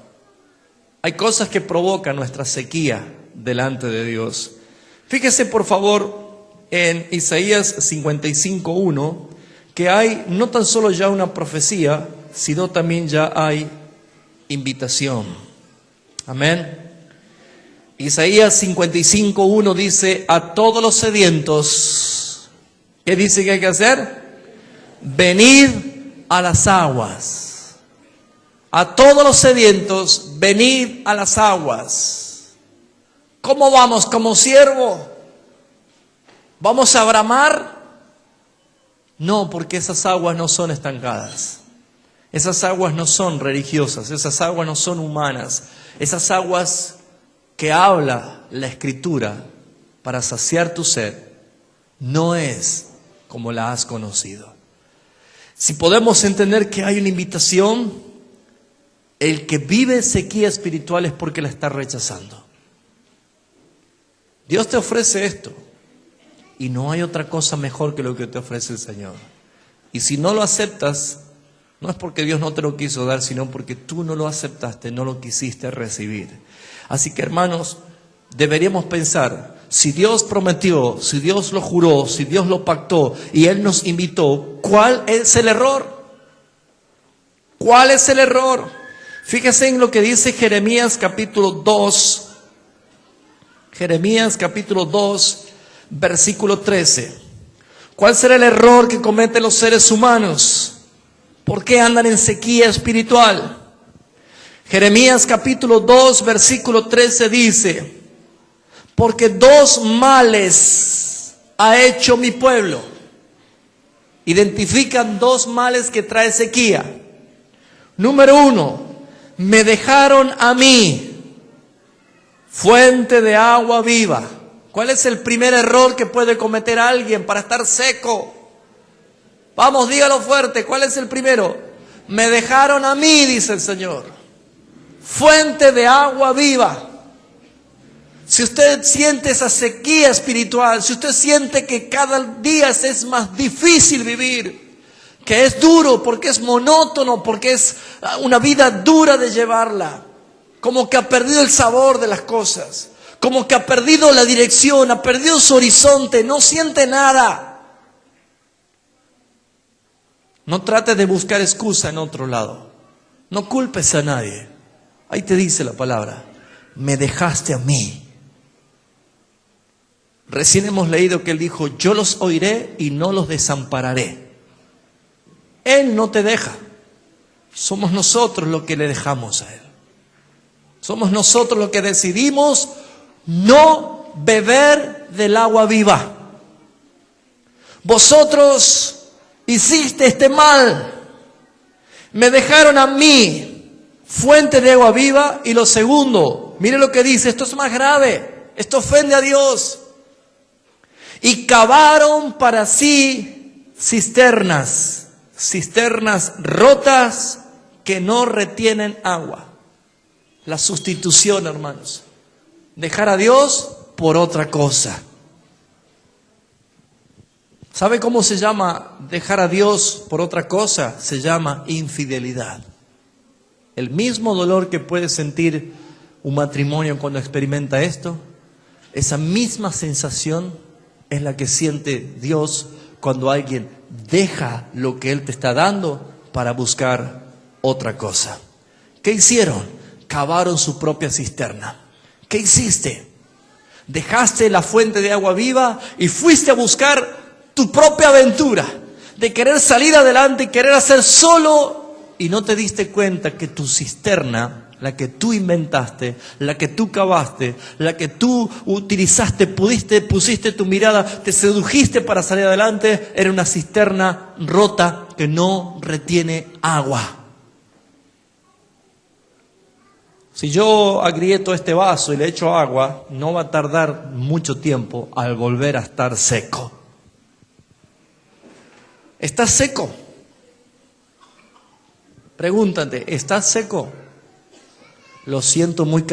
Hay cosas que provocan nuestra sequía delante de Dios. Fíjese por favor en Isaías 55:1, que hay no tan solo ya una profecía, sino también ya hay invitación. Amén. Isaías 55:1 dice, a todos los sedientos, ¿qué dice que hay que hacer? Venid a las aguas. A todos los sedientos, venid a las aguas. ¿Cómo vamos? ¿Como siervo? ¿Vamos a bramar? No, porque esas aguas no son estancadas. Esas aguas no son religiosas. Esas aguas no son humanas. Esas aguas que habla la Escritura para saciar tu sed, no es como la has conocido. Si podemos entender que hay una invitación, el que vive sequía espiritual es porque la está rechazando. Dios te ofrece esto y no hay otra cosa mejor que lo que te ofrece el Señor. Y si no lo aceptas, no es porque Dios no te lo quiso dar, sino porque tú no lo aceptaste, no lo quisiste recibir. Así que hermanos, deberíamos pensar, si Dios prometió, si Dios lo juró, si Dios lo pactó y Él nos invitó, ¿cuál es el error? ¿Cuál es el error? Fíjese en lo que dice Jeremías capítulo 2. Jeremías capítulo 2, versículo 13. ¿Cuál será el error que cometen los seres humanos? ¿Por qué andan en sequía espiritual? Jeremías capítulo 2, versículo 13 dice, porque dos males ha hecho mi pueblo. Identifican dos males que trae sequía. Número 1, me dejaron a mí, fuente de agua viva. ¿Cuál es el primer error que puede cometer alguien para estar seco? Vamos, dígalo fuerte, ¿cuál es el primero? Me dejaron a mí, dice el Señor, fuente de agua viva. Si usted siente esa sequía espiritual, si usted siente que cada día es más difícil vivir, que es duro porque es monótono, porque es una vida dura de llevarla, como que ha perdido el sabor de las cosas, como que ha perdido la dirección, ha perdido su horizonte, no siente nada. No trate de buscar excusa en otro lado. No culpes a nadie. Ahí te dice la palabra, me dejaste a mí. Recién hemos leído que Él dijo, yo los oiré y no los desampararé. Él no te deja. Somos nosotros los que le dejamos a Él. Somos nosotros los que decidimos no beber del agua viva. Vosotros hiciste este mal. Me dejaron a mí, fuente de agua viva. Y lo segundo, mire lo que dice, esto es más grave. Esto ofende a Dios. Y cavaron para sí cisternas rotas que no retienen agua. La sustitución, hermanos. Dejar a Dios por otra cosa. ¿Sabe cómo se llama dejar a Dios por otra cosa? Se llama infidelidad. El mismo dolor que puede sentir un matrimonio cuando experimenta esto, esa misma sensación es la que siente Dios cuando alguien deja lo que Él te está dando para buscar otra cosa. ¿Qué hicieron? Cavaron su propia cisterna. ¿Qué hiciste? Dejaste la fuente de agua viva y fuiste a buscar tu propia aventura, de querer salir adelante y querer hacer solo, y no te diste cuenta que tu cisterna, la que tú inventaste, la que tú cavaste, la que tú utilizaste, pusiste tu mirada, te sedujiste para salir adelante, era una cisterna rota que no retiene agua. Si yo agrieto este vaso y le echo agua, no va a tardar mucho tiempo al volver a estar seco. ¿Estás seco? Pregúntate, ¿estás seco? Lo siento muy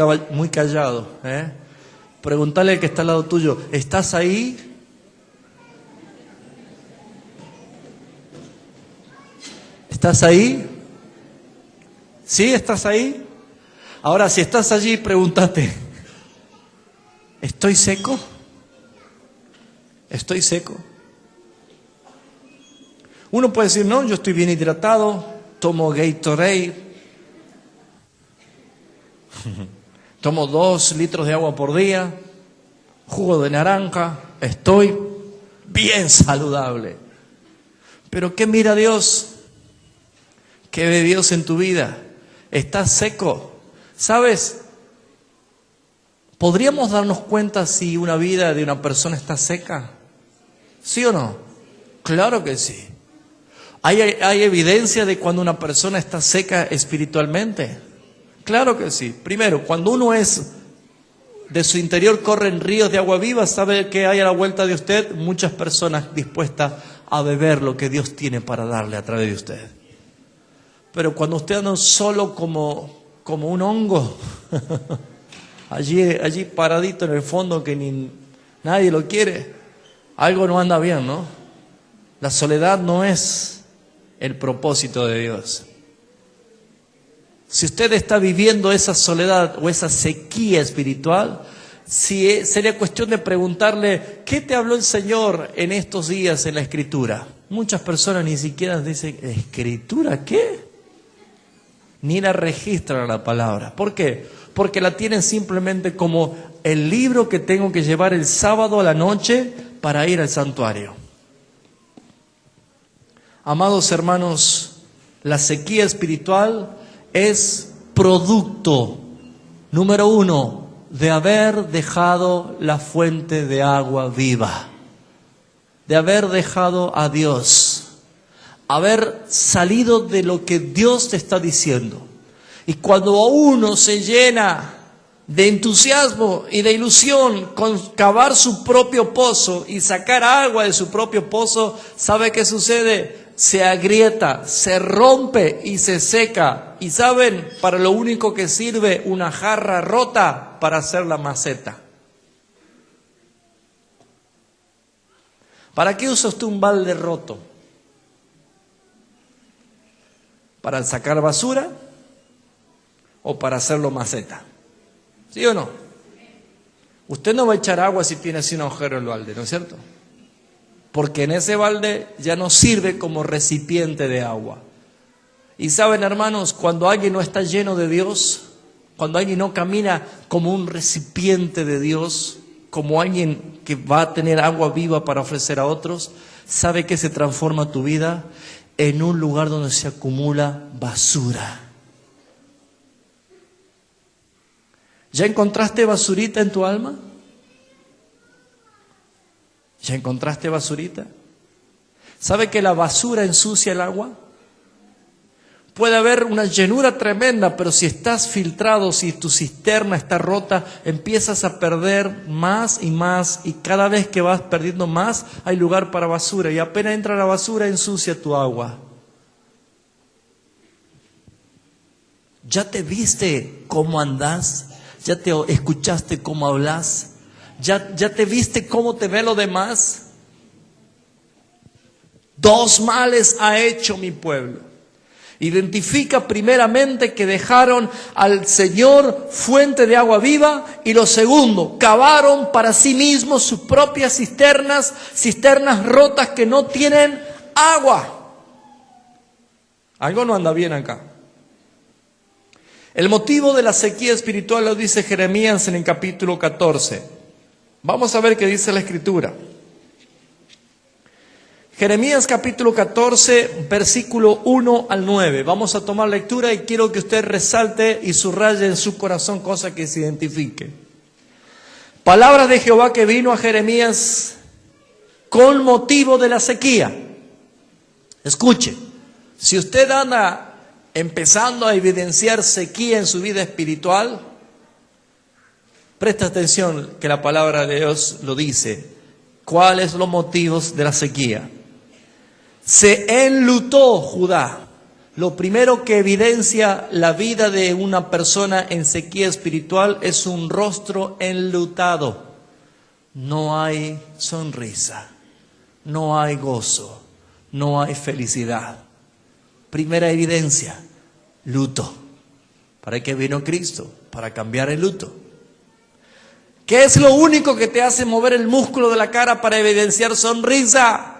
callado. Pregúntale al que está al lado tuyo, ¿estás ahí? ¿Estás ahí? ¿Sí? ¿Estás ahí? Ahora, si estás allí, pregúntate, ¿estoy seco? ¿Estoy seco? Uno puede decir, no, yo estoy bien hidratado, tomo Gatorade, tomo 2 litros de agua por día, jugo de naranja, estoy bien saludable. Pero ¿qué mira Dios? ¿Qué ve Dios en tu vida? ¿Estás seco? ¿Sabes? ¿Podríamos darnos cuenta si una vida de una persona está seca? ¿Sí o no? Claro que sí. ¿Hay evidencia de cuando una persona está seca espiritualmente? Claro que sí. Primero, cuando uno de su interior corren ríos de agua viva, sabe que hay a la vuelta de usted muchas personas dispuestas a beber lo que Dios tiene para darle a través de usted. Pero cuando usted anda solo como un hongo, allí paradito en el fondo que nadie lo quiere, algo no anda bien, ¿no? La soledad no es el propósito de Dios. Si usted está viviendo esa soledad o esa sequía espiritual, sería cuestión de preguntarle, ¿qué te habló el Señor en estos días en la Escritura? Muchas personas ni siquiera dicen, ¿Escritura qué? Ni la registran la palabra. ¿Por qué? Porque la tienen simplemente como el libro que tengo que llevar el sábado a la noche para ir al santuario. Amados hermanos, la sequía espiritual es producto, número 1, de haber dejado la fuente de agua viva, de haber dejado a Dios, haber salido de lo que Dios te está diciendo. Y cuando uno se llena de entusiasmo y de ilusión con cavar su propio pozo y sacar agua de su propio pozo, ¿sabe qué sucede? Se agrieta, se rompe y se seca. ¿Y saben para lo único que sirve una jarra rota? Para hacer la maceta. ¿Para qué usa usted un balde roto? ¿Para sacar basura o para hacerlo maceta? ¿Sí o no? Usted no va a echar agua si tiene así un agujero en el balde, ¿no es cierto? Porque en ese balde ya no sirve como recipiente de agua. Y saben, hermanos, cuando alguien no está lleno de Dios, cuando alguien no camina como un recipiente de Dios, como alguien que va a tener agua viva para ofrecer a otros, ¿sabe que se transforma tu vida? En un lugar donde se acumula basura. ¿Ya encontraste basurita en tu alma? ¿Ya encontraste basurita? ¿Sabe que la basura ensucia el agua? Puede haber una llenura tremenda, pero si estás filtrado, si tu cisterna está rota, empiezas a perder más, y cada vez que vas perdiendo más, hay lugar para basura, y apenas entra la basura, ensucia tu agua. ¿Ya te viste cómo andás? ¿Ya te escuchaste cómo hablas? ¿Ya te viste cómo te ve lo demás? 2 males ha hecho mi pueblo. Identifica primeramente que dejaron al Señor fuente de agua viva, y lo segundo, cavaron para sí mismos sus propias cisternas rotas que no tienen agua. Algo no anda bien acá. El motivo de la sequía espiritual lo dice Jeremías en el capítulo 14. Vamos a ver qué dice la Escritura. Jeremías capítulo 14, versículo 1 al 9. Vamos a tomar lectura y quiero que usted resalte y subraye en su corazón cosas que se identifique. Palabra de Jehová que vino a Jeremías con motivo de la sequía. Escuche, si usted anda empezando a evidenciar sequía en su vida espiritual, presta atención que la palabra de Dios lo dice. ¿Cuáles son los motivos de la sequía? Se enlutó Judá. Lo primero que evidencia la vida de una persona en sequía espiritual es un rostro enlutado. No hay sonrisa, no hay gozo, no hay felicidad. Primera evidencia, luto. ¿Para qué vino Cristo? Para cambiar el luto. ¿Qué es lo único que te hace mover el músculo de la cara para evidenciar sonrisa?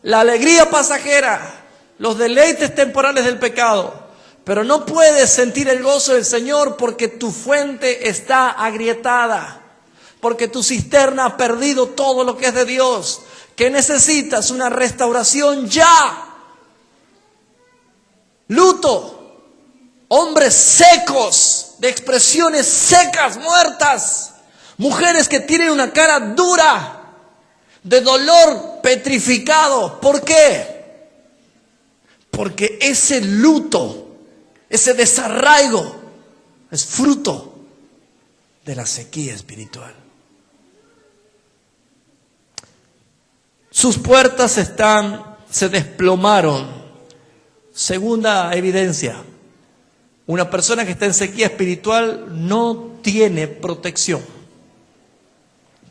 La alegría pasajera, los deleites temporales del pecado. Pero no puedes sentir el gozo del Señor porque tu fuente está agrietada, porque tu cisterna ha perdido todo lo que es de Dios, que necesitas una restauración ya. Luto, hombres secos, de expresiones secas, muertas, mujeres que tienen una cara dura, de dolor petrificado. ¿Por qué? Porque ese luto, ese desarraigo, es fruto de la sequía espiritual. Sus puertas se desplomaron. Segunda evidencia, una persona que está en sequía espiritual no tiene protección.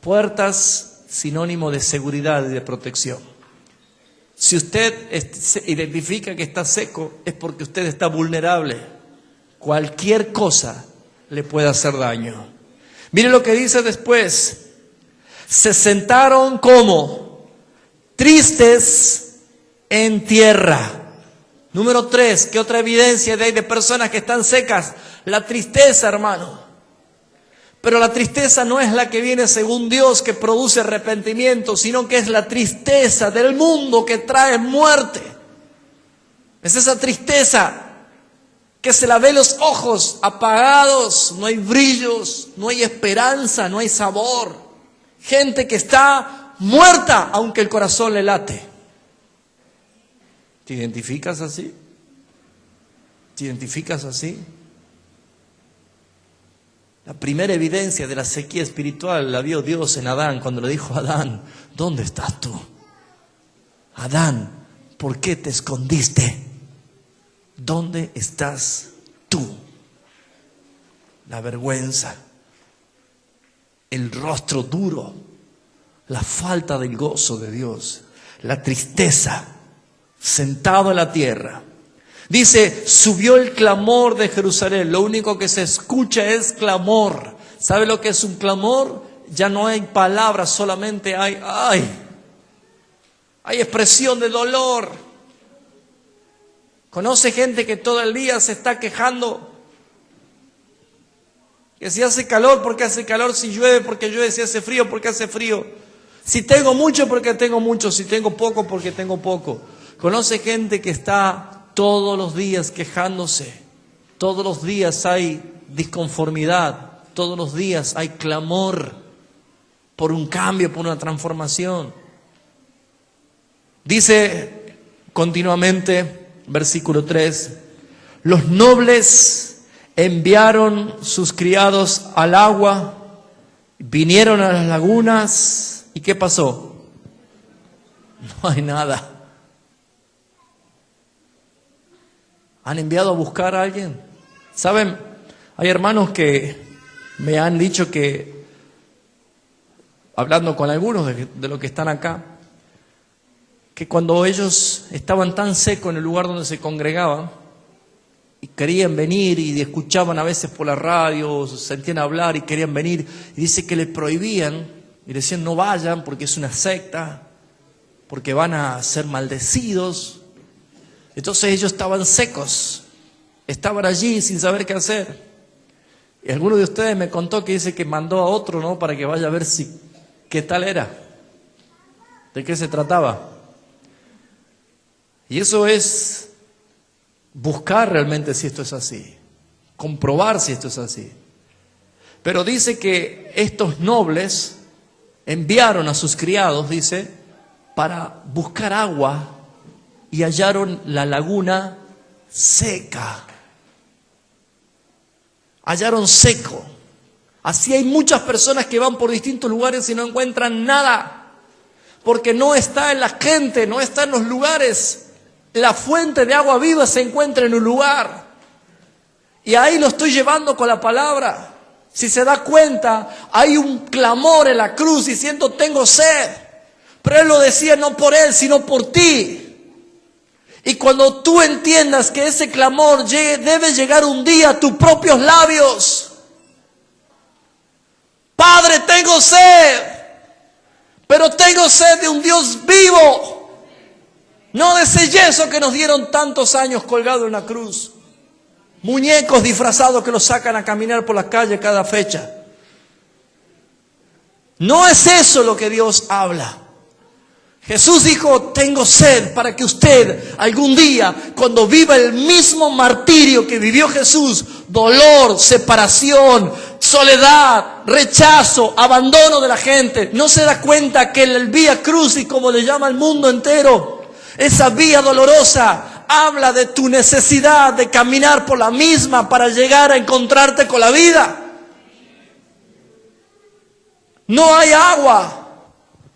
Puertas, sinónimo de seguridad y de protección. Si usted se identifica que está seco, es porque usted está vulnerable. Cualquier cosa le puede hacer daño. Mire lo que dice después. Se sentaron como tristes en tierra. Número 3, ¿qué otra evidencia hay de personas que están secas? La tristeza, hermano. Pero la tristeza no es la que viene según Dios, que produce arrepentimiento, sino que es la tristeza del mundo que trae muerte. Es esa tristeza que se la ve los ojos apagados, no hay brillos, no hay esperanza, no hay sabor. Gente que está muerta aunque el corazón le late. ¿Te identificas así? ¿Te identificas así? La primera evidencia de la sequía espiritual la vio Dios en Adán cuando le dijo a Adán, ¿dónde estás tú? Adán, ¿por qué te escondiste? ¿Dónde estás tú? La vergüenza, el rostro duro, la falta del gozo de Dios la tristeza, sentado en la tierra. Dice, subió el clamor de Jerusalén. Lo único que se escucha es clamor. ¿Sabe lo que es un clamor? Ya no hay palabras, solamente hay expresión de dolor. ¿Conoce gente que todo el día se está quejando? Que si hace calor, porque hace calor, si llueve, porque llueve, si hace frío, porque hace frío. Si tengo mucho, porque tengo mucho, si tengo poco, porque tengo poco. ¿Conoce gente que está todos los días quejándose? Todos los días hay disconformidad, todos los días hay clamor por un cambio, por una transformación. Dice continuamente, versículo 3, los nobles enviaron sus criados al agua, vinieron a las lagunas, ¿y qué pasó? No hay nada. ¿Han enviado a buscar a alguien? ¿Saben? Hay hermanos que me han dicho que, hablando con algunos de los que están acá, que cuando ellos estaban tan secos en el lugar donde se congregaban y querían venir y escuchaban a veces por la radio, se sentían hablar y querían venir, y dice que les prohibían y decían no vayan porque es una secta, porque van a ser maldecidos. Entonces ellos estaban secos, estaban allí sin saber qué hacer. Y alguno de ustedes me contó que dice que mandó a otro, ¿no?, para que vaya a ver qué tal era, de qué se trataba. Y eso es buscar realmente si esto es así, comprobar si esto es así. Pero dice que estos nobles enviaron a sus criados, dice, para buscar agua y hallaron la laguna seca. Hallaron seco. Así hay muchas personas que van por distintos lugares y no encuentran nada, porque no está en la gente, no está en los lugares. La fuente de agua viva se encuentra en un lugar. Y ahí lo estoy llevando con la palabra. Si se da cuenta, hay un clamor en la cruz diciendo tengo sed. Pero Él lo decía no por Él, sino por ti. Y cuando tú entiendas que ese clamor debe llegar un día a tus propios labios. Padre, tengo sed. Pero tengo sed de un Dios vivo. No de ese yeso que nos dieron tantos años colgado en la cruz. Muñecos disfrazados que los sacan a caminar por la calle cada fecha. No es eso lo que Dios habla. Jesús dijo, tengo sed para que usted algún día, cuando viva el mismo martirio que vivió Jesús, dolor, separación, soledad, rechazo, abandono de la gente, no se da cuenta que el Vía Crucis, como le llama el mundo entero, esa vía dolorosa habla de tu necesidad de caminar por la misma para llegar a encontrarte con la vida. No hay agua.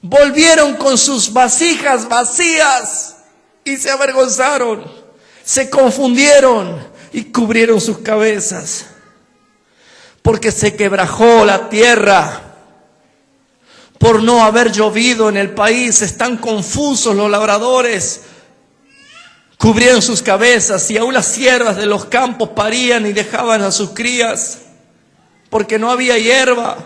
Volvieron con sus vasijas vacías y se avergonzaron, se confundieron y cubrieron sus cabezas, porque se quebrajó la tierra. Por no haber llovido en el país, están confusos los labradores. Cubrieron sus cabezas y aún las siervas de los campos parían y dejaban a sus crías, porque no había hierba.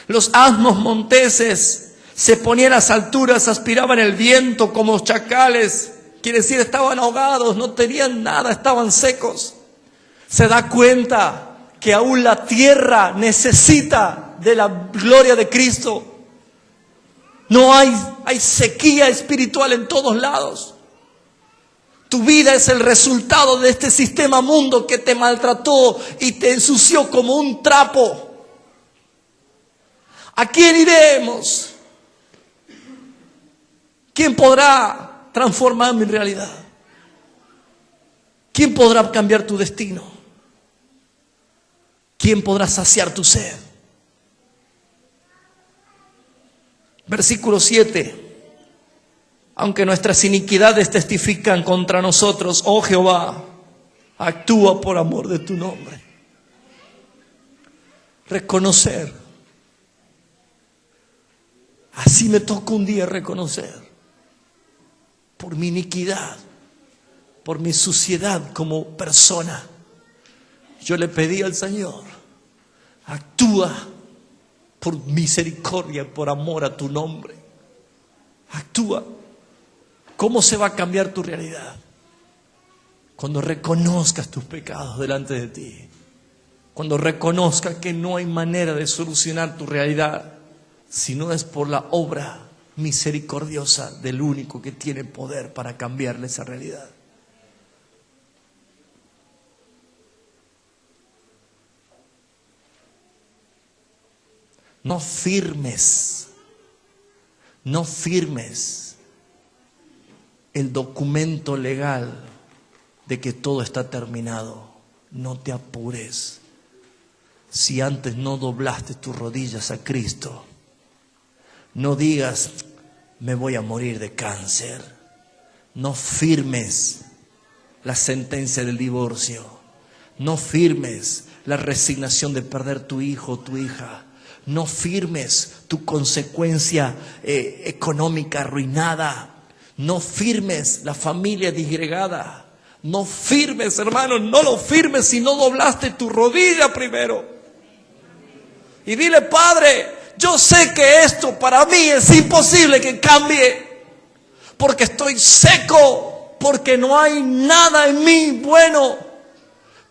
Los asnos monteses se ponían a las alturas, aspiraban el viento como chacales. Quiere decir, estaban ahogados, no tenían nada, estaban secos. Se da cuenta que aún la tierra necesita de la gloria de Cristo. No hay sequía espiritual en todos lados. Tu vida es el resultado de este sistema mundo que te maltrató y te ensució como un trapo. ¿A quién iremos? ¿Quién podrá transformar mi realidad? ¿Quién podrá cambiar tu destino? ¿Quién podrá saciar tu sed? Versículo 7. Aunque nuestras iniquidades testifican contra nosotros, oh Jehová, actúa por amor de tu nombre. Reconocer. Así me toca un día reconocer. por mi iniquidad, por mi suciedad como persona. Yo le pedí al Señor, actúa por misericordia, por amor a tu nombre. Actúa. ¿Cómo se va a cambiar tu realidad? Cuando reconozcas tus pecados delante de ti. Cuando reconozcas que no hay manera de solucionar tu realidad si no es por la obra misericordiosa del único que tiene poder para cambiarle esa realidad. No firmes el documento legal de que todo está terminado. No te apures. Si antes no doblaste tus rodillas a Cristo, no digas, me voy a morir de cáncer. No firmes la sentencia del divorcio. No firmes la resignación de perder tu hijo o tu hija. No firmes tu consecuencia económica arruinada. No firmes la familia disgregada. No firmes, hermano, no lo firmes si no doblaste tu rodilla primero. Y dile, Padre, yo sé que esto para mí es imposible que cambie, porque estoy seco, porque no hay nada en mí bueno.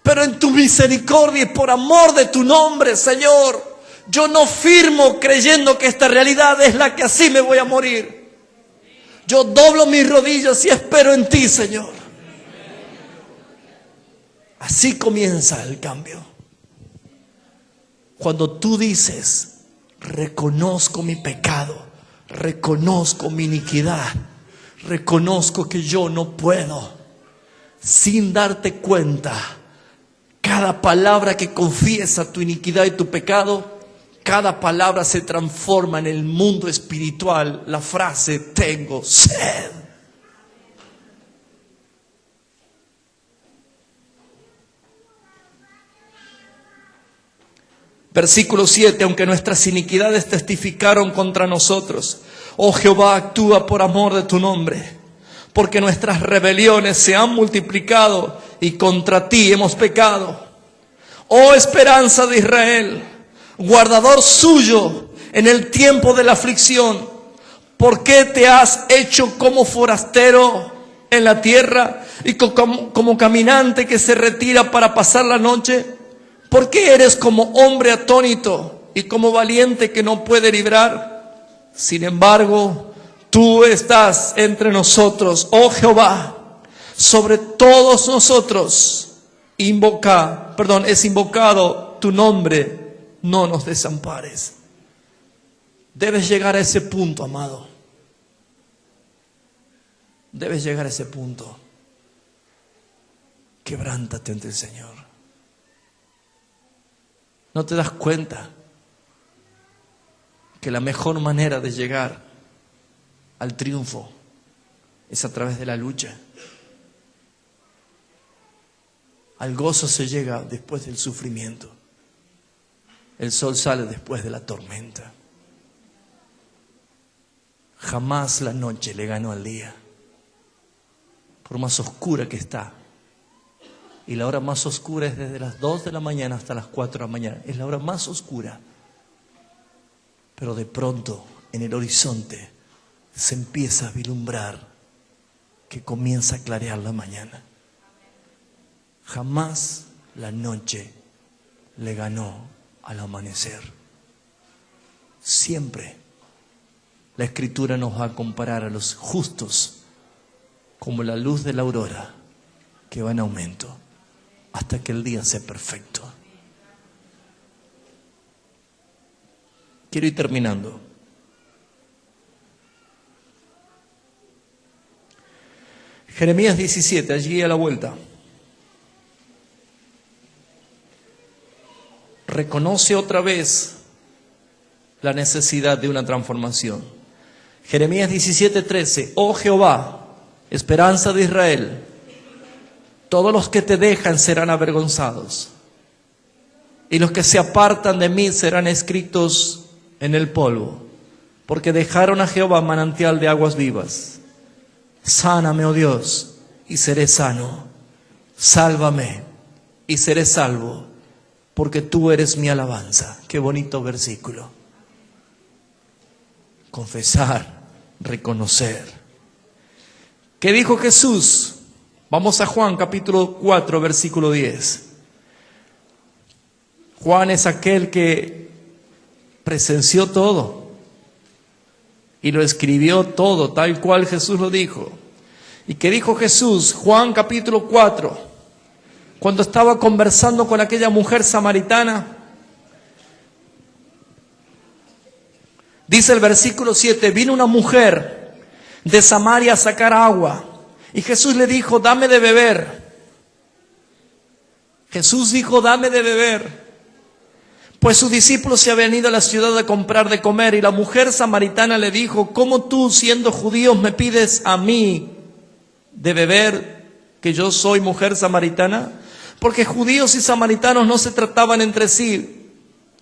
Pero en tu misericordia y por amor de tu nombre, Señor, yo no firmo creyendo que esta realidad es la que así me voy a morir. Yo doblo mis rodillas y espero en ti, Señor. Así comienza el cambio. Cuando tú dices, reconozco mi pecado, reconozco mi iniquidad, reconozco que yo no puedo, sin darte cuenta, cada palabra que confiesa tu iniquidad y tu pecado, cada palabra se transforma en el mundo espiritual. La frase, tengo sed. Versículo 7, aunque nuestras iniquidades testificaron contra nosotros, oh Jehová, actúa por amor de tu nombre, porque nuestras rebeliones se han multiplicado y contra ti hemos pecado. Oh esperanza de Israel, guardador suyo en el tiempo de la aflicción, ¿por qué te has hecho como forastero en la tierra y como caminante que se retira para pasar la noche? ¿Por qué eres como hombre atónito y como valiente que no puede librar? Sin embargo, tú estás entre nosotros, oh Jehová, sobre todos nosotros es invocado tu nombre, no nos desampares. Debes llegar a ese punto, amado. Debes llegar a ese punto. Quebrántate ante el Señor. ¿No te das cuenta que la mejor manera de llegar al triunfo es a través de la lucha? Al gozo se llega después del sufrimiento. El sol sale después de la tormenta. Jamás la noche le ganó al día, por más oscura que está. Y la hora más oscura es desde las 2 de la mañana hasta las 4 de la mañana. Es la hora más oscura. Pero de pronto en el horizonte se empieza a vislumbrar que comienza a clarear la mañana. Jamás la noche le ganó al amanecer. Siempre la Escritura nos va a comparar a los justos como la luz de la aurora que va en aumento hasta que el día sea perfecto. Quiero ir terminando. Jeremías 17, allí a la vuelta. Reconoce otra vez la necesidad de una transformación. Jeremías 17:13. Oh Jehová, esperanza de Israel, todos los que te dejan serán avergonzados, y los que se apartan de mí serán escritos en el polvo, porque dejaron a Jehová manantial de aguas vivas, Sáname, oh Dios, y seré sano. Sálvame y seré salvo, porque tú eres mi alabanza. Qué bonito versículo. Confesar, reconocer. ¿Qué dijo Jesús? Vamos a Juan capítulo 4, versículo 10. Juan es aquel que presenció todo y lo escribió todo, tal cual Jesús lo dijo. ¿Y qué dijo Jesús? Juan capítulo 4, cuando estaba conversando con aquella mujer samaritana. Dice el versículo 7, vino una mujer de Samaria a sacar agua. Y Jesús le dijo, dame de beber. Jesús dijo, dame de beber. Pues sus discípulos se habían ido a la ciudad a comprar de comer. Y la mujer samaritana le dijo, ¿cómo tú, siendo judíos, me pides a mí de beber, que yo soy mujer samaritana? Porque judíos y samaritanos no se trataban entre sí.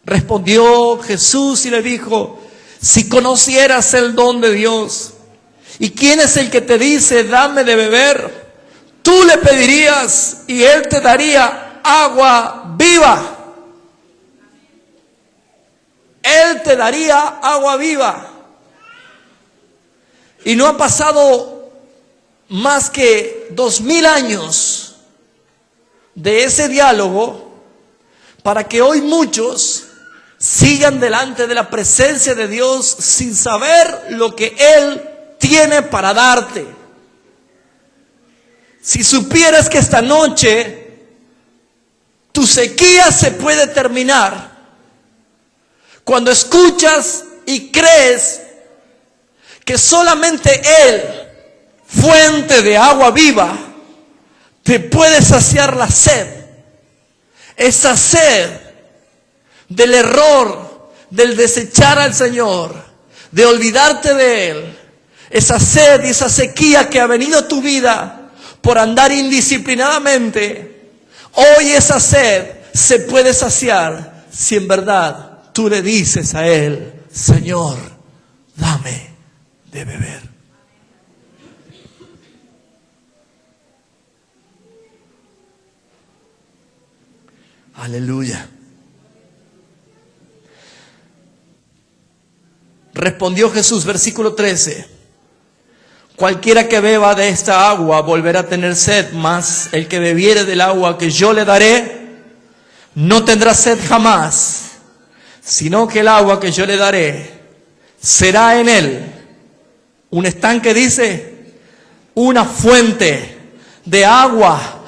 Respondió Jesús y le dijo, si conocieras el don de Dios, ¿y quién es el que te dice, dame de beber? Tú le pedirías y él te daría agua viva. Él te daría agua viva. Y no ha pasado más que 2000 años de ese diálogo para que hoy muchos sigan delante de la presencia de Dios sin saber lo que Él tiene para darte. Si supieras que esta noche tu sequía se puede terminar cuando escuchas y crees que solamente Él, fuente de agua viva, te puede saciar la sed. Esa sed del error, del desechar al Señor, de olvidarte de Él. Esa sed y esa sequía que ha venido a tu vida por andar indisciplinadamente. Hoy esa sed se puede saciar si en verdad tú le dices a Él, Señor, dame de beber. Aleluya. Respondió Jesús, versículo 13. Cualquiera que beba de esta agua volverá a tener sed, mas el que bebiere del agua que yo le daré, no tendrá sed jamás, sino que el agua que yo le daré será en él un estanque, dice, una fuente de agua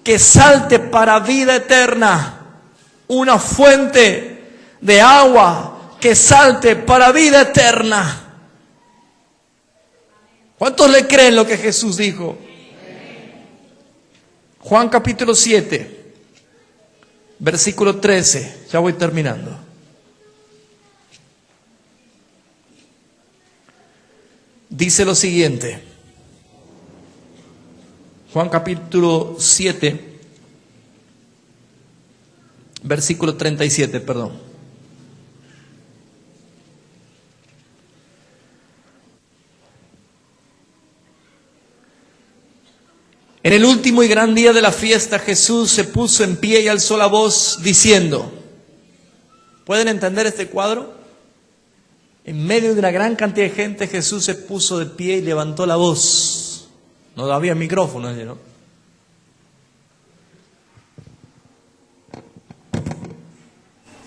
que salte para vida eterna. Una fuente de agua que salte para vida eterna. ¿Cuántos le creen lo que Jesús dijo? Juan capítulo 7, versículo 13. Ya voy terminando. Dice lo siguiente. Juan capítulo 7, versículo 37, perdón. En el último y gran día de la fiesta, Jesús se puso en pie y alzó la voz diciendo, ¿pueden entender este cuadro? En medio de una gran cantidad de gente, Jesús se puso de pie y levantó la voz. No había micrófono allí, ¿no?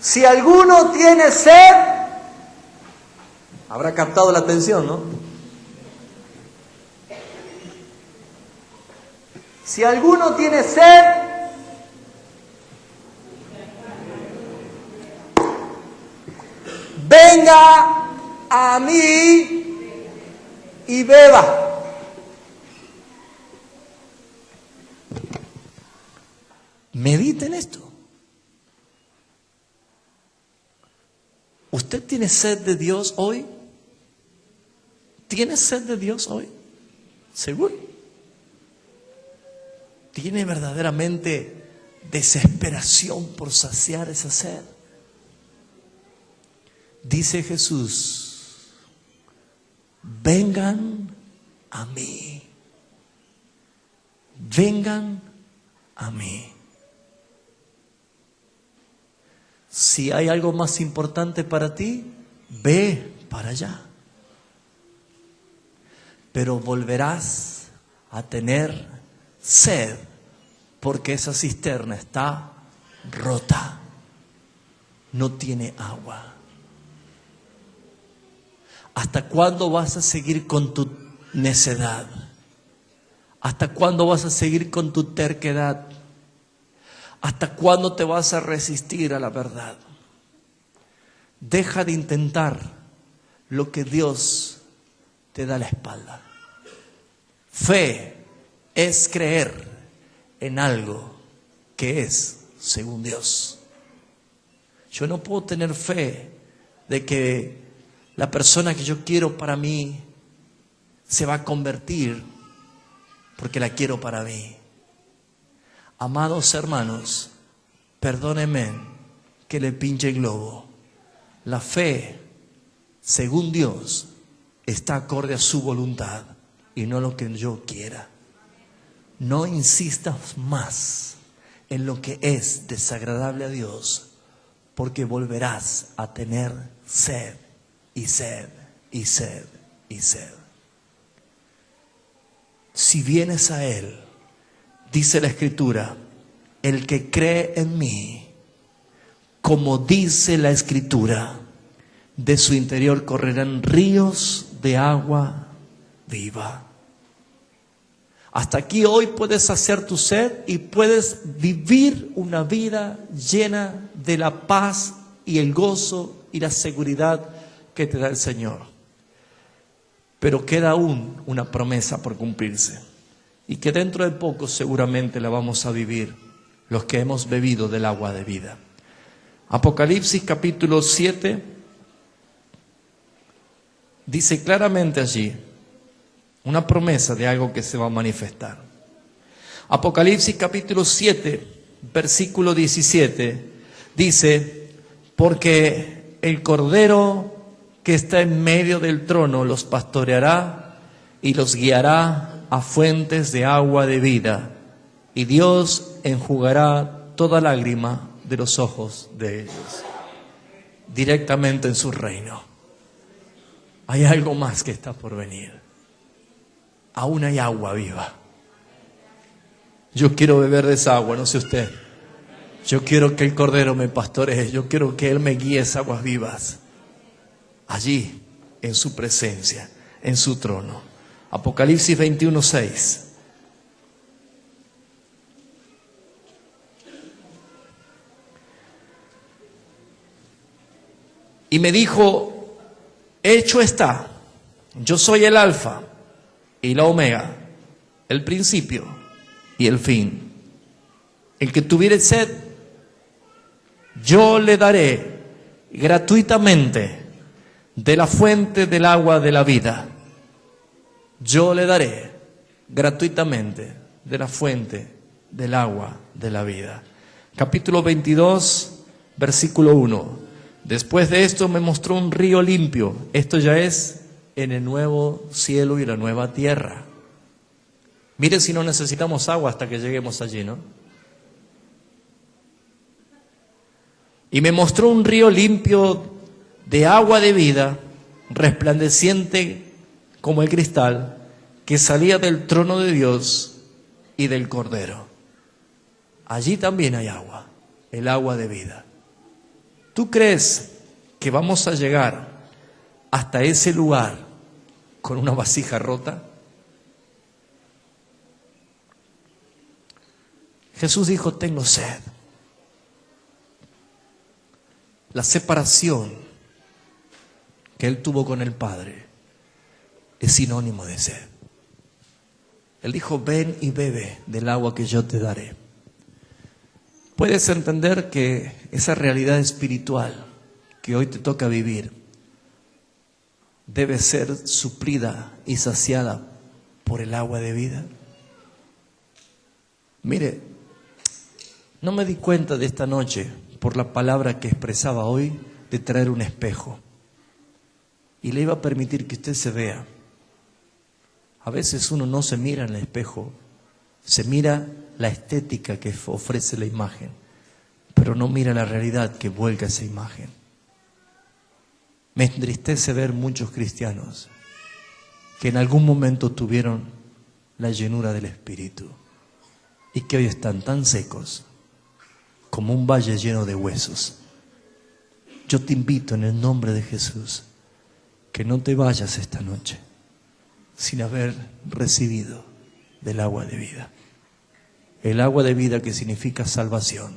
Si alguno tiene sed, habrá captado la atención, ¿no? Si alguno tiene sed, venga a mí y beba. Mediten esto. ¿Usted tiene sed de Dios hoy? ¿Tiene sed de Dios hoy? ¿Seguro? ¿Tiene verdaderamente desesperación por saciar esa sed? Dice Jesús, vengan a mí vengan a mí. Si hay algo más importante para ti, ve para allá. Pero volverás a tener sed porque esa cisterna está rota. No tiene agua. ¿Hasta cuándo vas a seguir con tu necedad? ¿Hasta cuándo vas a seguir con tu terquedad? ¿Hasta cuándo te vas a resistir a la verdad? Deja de intentar lo que Dios te da la espalda. Fe es creer en algo que es según Dios. Yo no puedo tener fe de que la persona que yo quiero para mí se va a convertir porque la quiero para mí. Amados hermanos, perdónenme que le pinche el globo. La fe, según Dios, está acorde a su voluntad y no lo que yo quiera. No insistas más en lo que es desagradable a Dios, porque volverás a tener sed y sed y sed y sed. Si vienes a Él, dice la Escritura, el que cree en mí, como dice la Escritura, de su interior correrán ríos de agua viva. Hasta aquí hoy puedes saciar tu sed y puedes vivir una vida llena de la paz y el gozo y la seguridad que te da el Señor. Pero queda aún una promesa por cumplirse y que dentro de poco seguramente la vamos a vivir los que hemos bebido del agua de vida. Apocalipsis capítulo 7 dice claramente allí una promesa de algo que se va a manifestar. Apocalipsis capítulo 7, versículo 17, dice, porque el Cordero que está en medio del trono los pastoreará y los guiará a fuentes de agua de vida, y Dios enjugará toda lágrima de los ojos de ellos, directamente en su reino. Hay algo más que está por venir. Aún hay agua viva. Yo quiero beber de esa agua, no sé usted. Yo quiero que el Cordero me pastoree. Yo quiero que Él me guíe esas aguas vivas. Allí, en su presencia, en su trono. Apocalipsis 21:6. Y me dijo, hecho está, yo soy el Alfa y la Omega, el principio y el fin. El que tuviere sed, yo le daré gratuitamente de la fuente del agua de la vida. Yo le daré gratuitamente de la fuente del agua de la vida. Capítulo 22, versículo 1. Después de esto me mostró un río limpio. Esto ya es en el nuevo cielo y la nueva tierra. Mire si no necesitamos agua hasta que lleguemos allí, ¿no? Y me mostró un río limpio de agua de vida, resplandeciente como el cristal, que salía del trono de Dios y del Cordero. Allí también hay agua, el agua de vida. ¿Tú crees que vamos a llegar hasta ese lugar con una vasija rota? Jesús dijo, tengo sed. La separación que Él tuvo con el Padre es sinónimo de sed. Él dijo, ven y bebe del agua que yo te daré. Puedes entender que esa realidad espiritual que hoy te toca vivir debe ser suplida y saciada por el agua de vida. Mire, no me di cuenta de esta noche por la palabra que expresaba hoy de traer un espejo y le iba a permitir que usted se vea. A veces uno no se mira en el espejo, Se mira la estética que ofrece la imagen, pero no mira la realidad que vuelca esa imagen. Me entristece ver muchos cristianos que en algún momento tuvieron la llenura del Espíritu y que hoy están tan secos como un valle lleno de huesos. Yo te invito en el nombre de Jesús que no te vayas esta noche sin haber recibido del agua de vida. El agua de vida que significa salvación,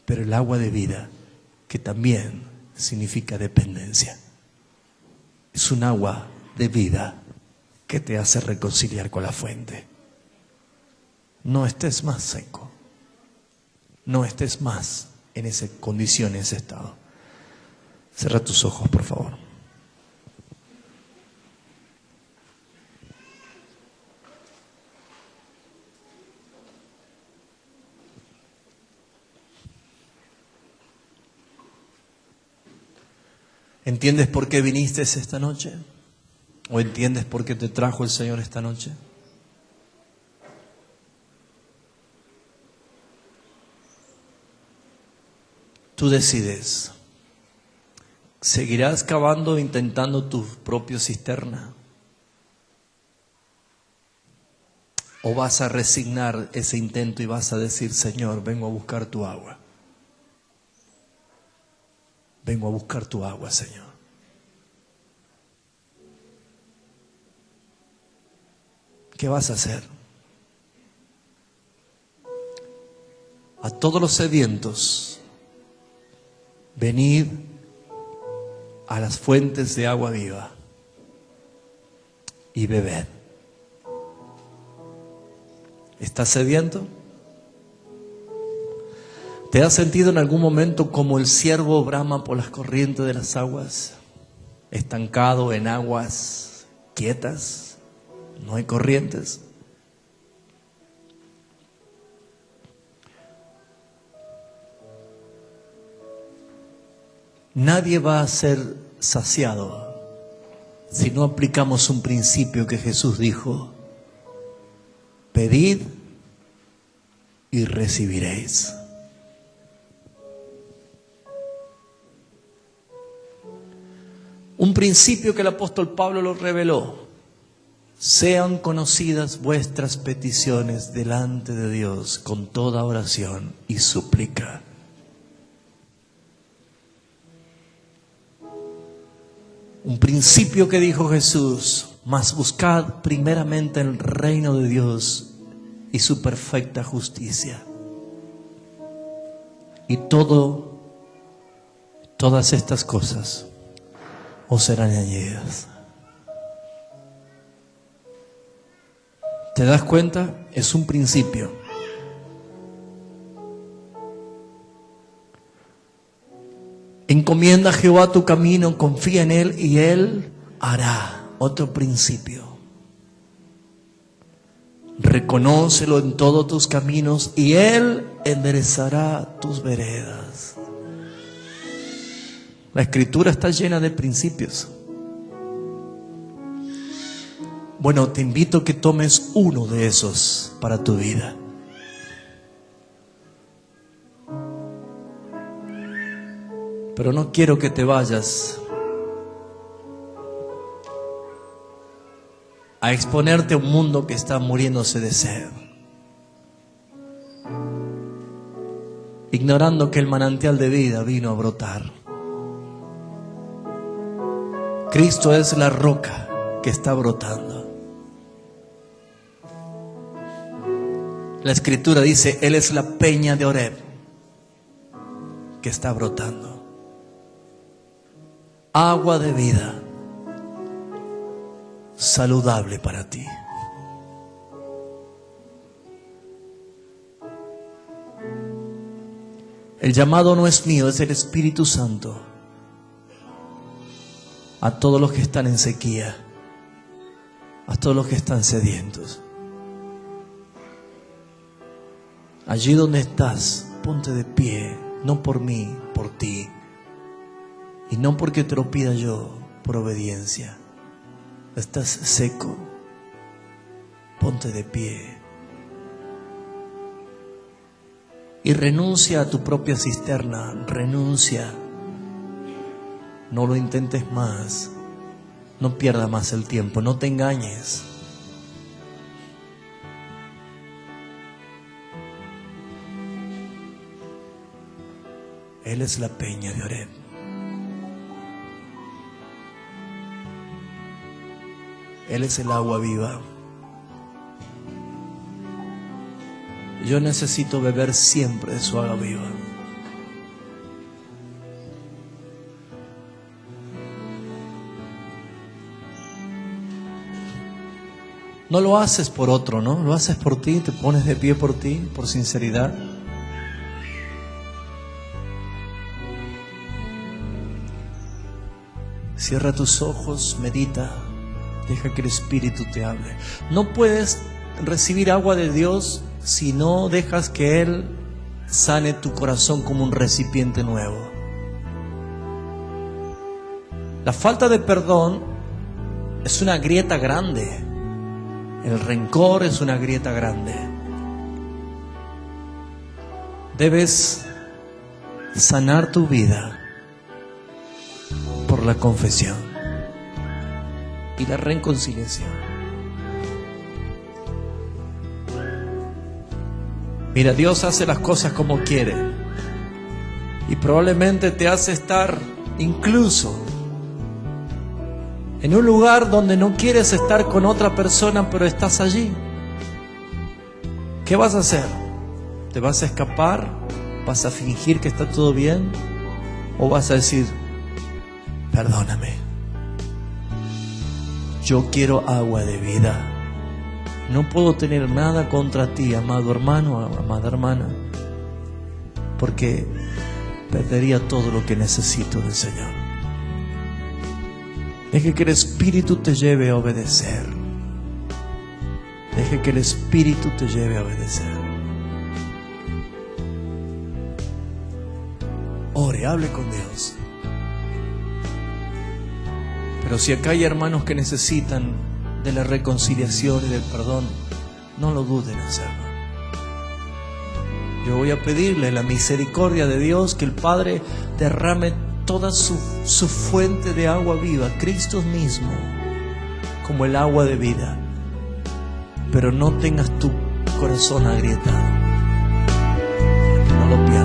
pero el agua de vida que también significa dependencia. Es un agua de vida que te hace reconciliar con la fuente. No estés más seco. No estés más en esa condición, en ese estado. Cierra tus ojos, por favor. ¿Entiendes por qué viniste esta noche? ¿O entiendes por qué te trajo el Señor esta noche? Tú decides. ¿Seguirás cavando, intentando tu propia cisterna? ¿O vas a resignar ese intento y vas a decir, Señor, vengo a buscar tu agua? Vengo a buscar tu agua, Señor. ¿Qué vas a hacer? A todos los sedientos, venid a las fuentes de agua viva y bebed. ¿Estás sediento? ¿Te has sentido en algún momento como el ciervo brama por las corrientes de las aguas? Estancado en aguas quietas, no hay corrientes. Nadie va a ser saciado si no aplicamos un principio que Jesús dijo: pedid y recibiréis. Un principio que el apóstol Pablo lo reveló: sean conocidas vuestras peticiones delante de Dios con toda oración y súplica. Un principio que dijo Jesús: mas buscad primeramente el reino de Dios y su perfecta justicia, y todas estas cosas os serán añadidas. ¿Te das cuenta? Es un principio. Encomienda a Jehová tu camino, confía en Él y Él hará. Otro principio. Reconócelo en todos tus caminos y Él enderezará tus veredas. La Escritura está llena de principios. Bueno, te invito a que tomes uno de esos para tu vida. Pero no quiero que te vayas a exponerte a un mundo que está muriéndose de sed, ignorando que el manantial de vida vino a brotar. Cristo es la roca que está brotando. La Escritura dice: Él es la peña de Oreb que está brotando. Agua de vida, saludable para ti. El llamado no es mío, es del Espíritu Santo. A todos los que están en sequía, a todos los que están sedientos. Allí donde estás, ponte de pie, no por mí, por ti. Y no porque te lo pida yo, por obediencia. Estás seco, ponte de pie Y renuncia a tu propia cisterna, renuncia. No lo intentes más. No pierdas más el tiempo, no te engañes. Él es la peña de Oreb. Él es el agua viva. Yo necesito beber siempre de su agua viva. No lo haces por otro, ¿no? Lo haces por ti, te pones de pie por ti, por sinceridad. Cierra tus ojos, medita, deja que el Espíritu te hable. No puedes recibir agua de Dios si no dejas que Él sane tu corazón como un recipiente nuevo. La falta de perdón es una grieta grande. El rencor es una grieta grande. Debes sanar tu vida por la confesión y la reconciliación. Mira, Dios hace las cosas como quiere y probablemente te hace estar incluso en un lugar donde no quieres estar con otra persona, pero estás allí. ¿Qué vas a hacer? ¿Te vas a escapar? ¿Vas a fingir que está todo bien? ¿O vas a decir, perdóname, yo quiero agua de vida? No puedo tener nada contra ti, amado hermano, amada hermana, porque perdería todo lo que necesito del Señor. Deje que el Espíritu te lleve a obedecer. Deje que el Espíritu te lleve a obedecer. Ore, hable con Dios. Pero si acá hay hermanos que necesitan de la reconciliación y del perdón, no lo duden en hacerlo. Yo voy a pedirle la misericordia de Dios, que el Padre derrame toda su fuente de agua viva, Cristo mismo, como el agua de vida. Pero no tengas tu corazón agrietado, que no lo pierdas.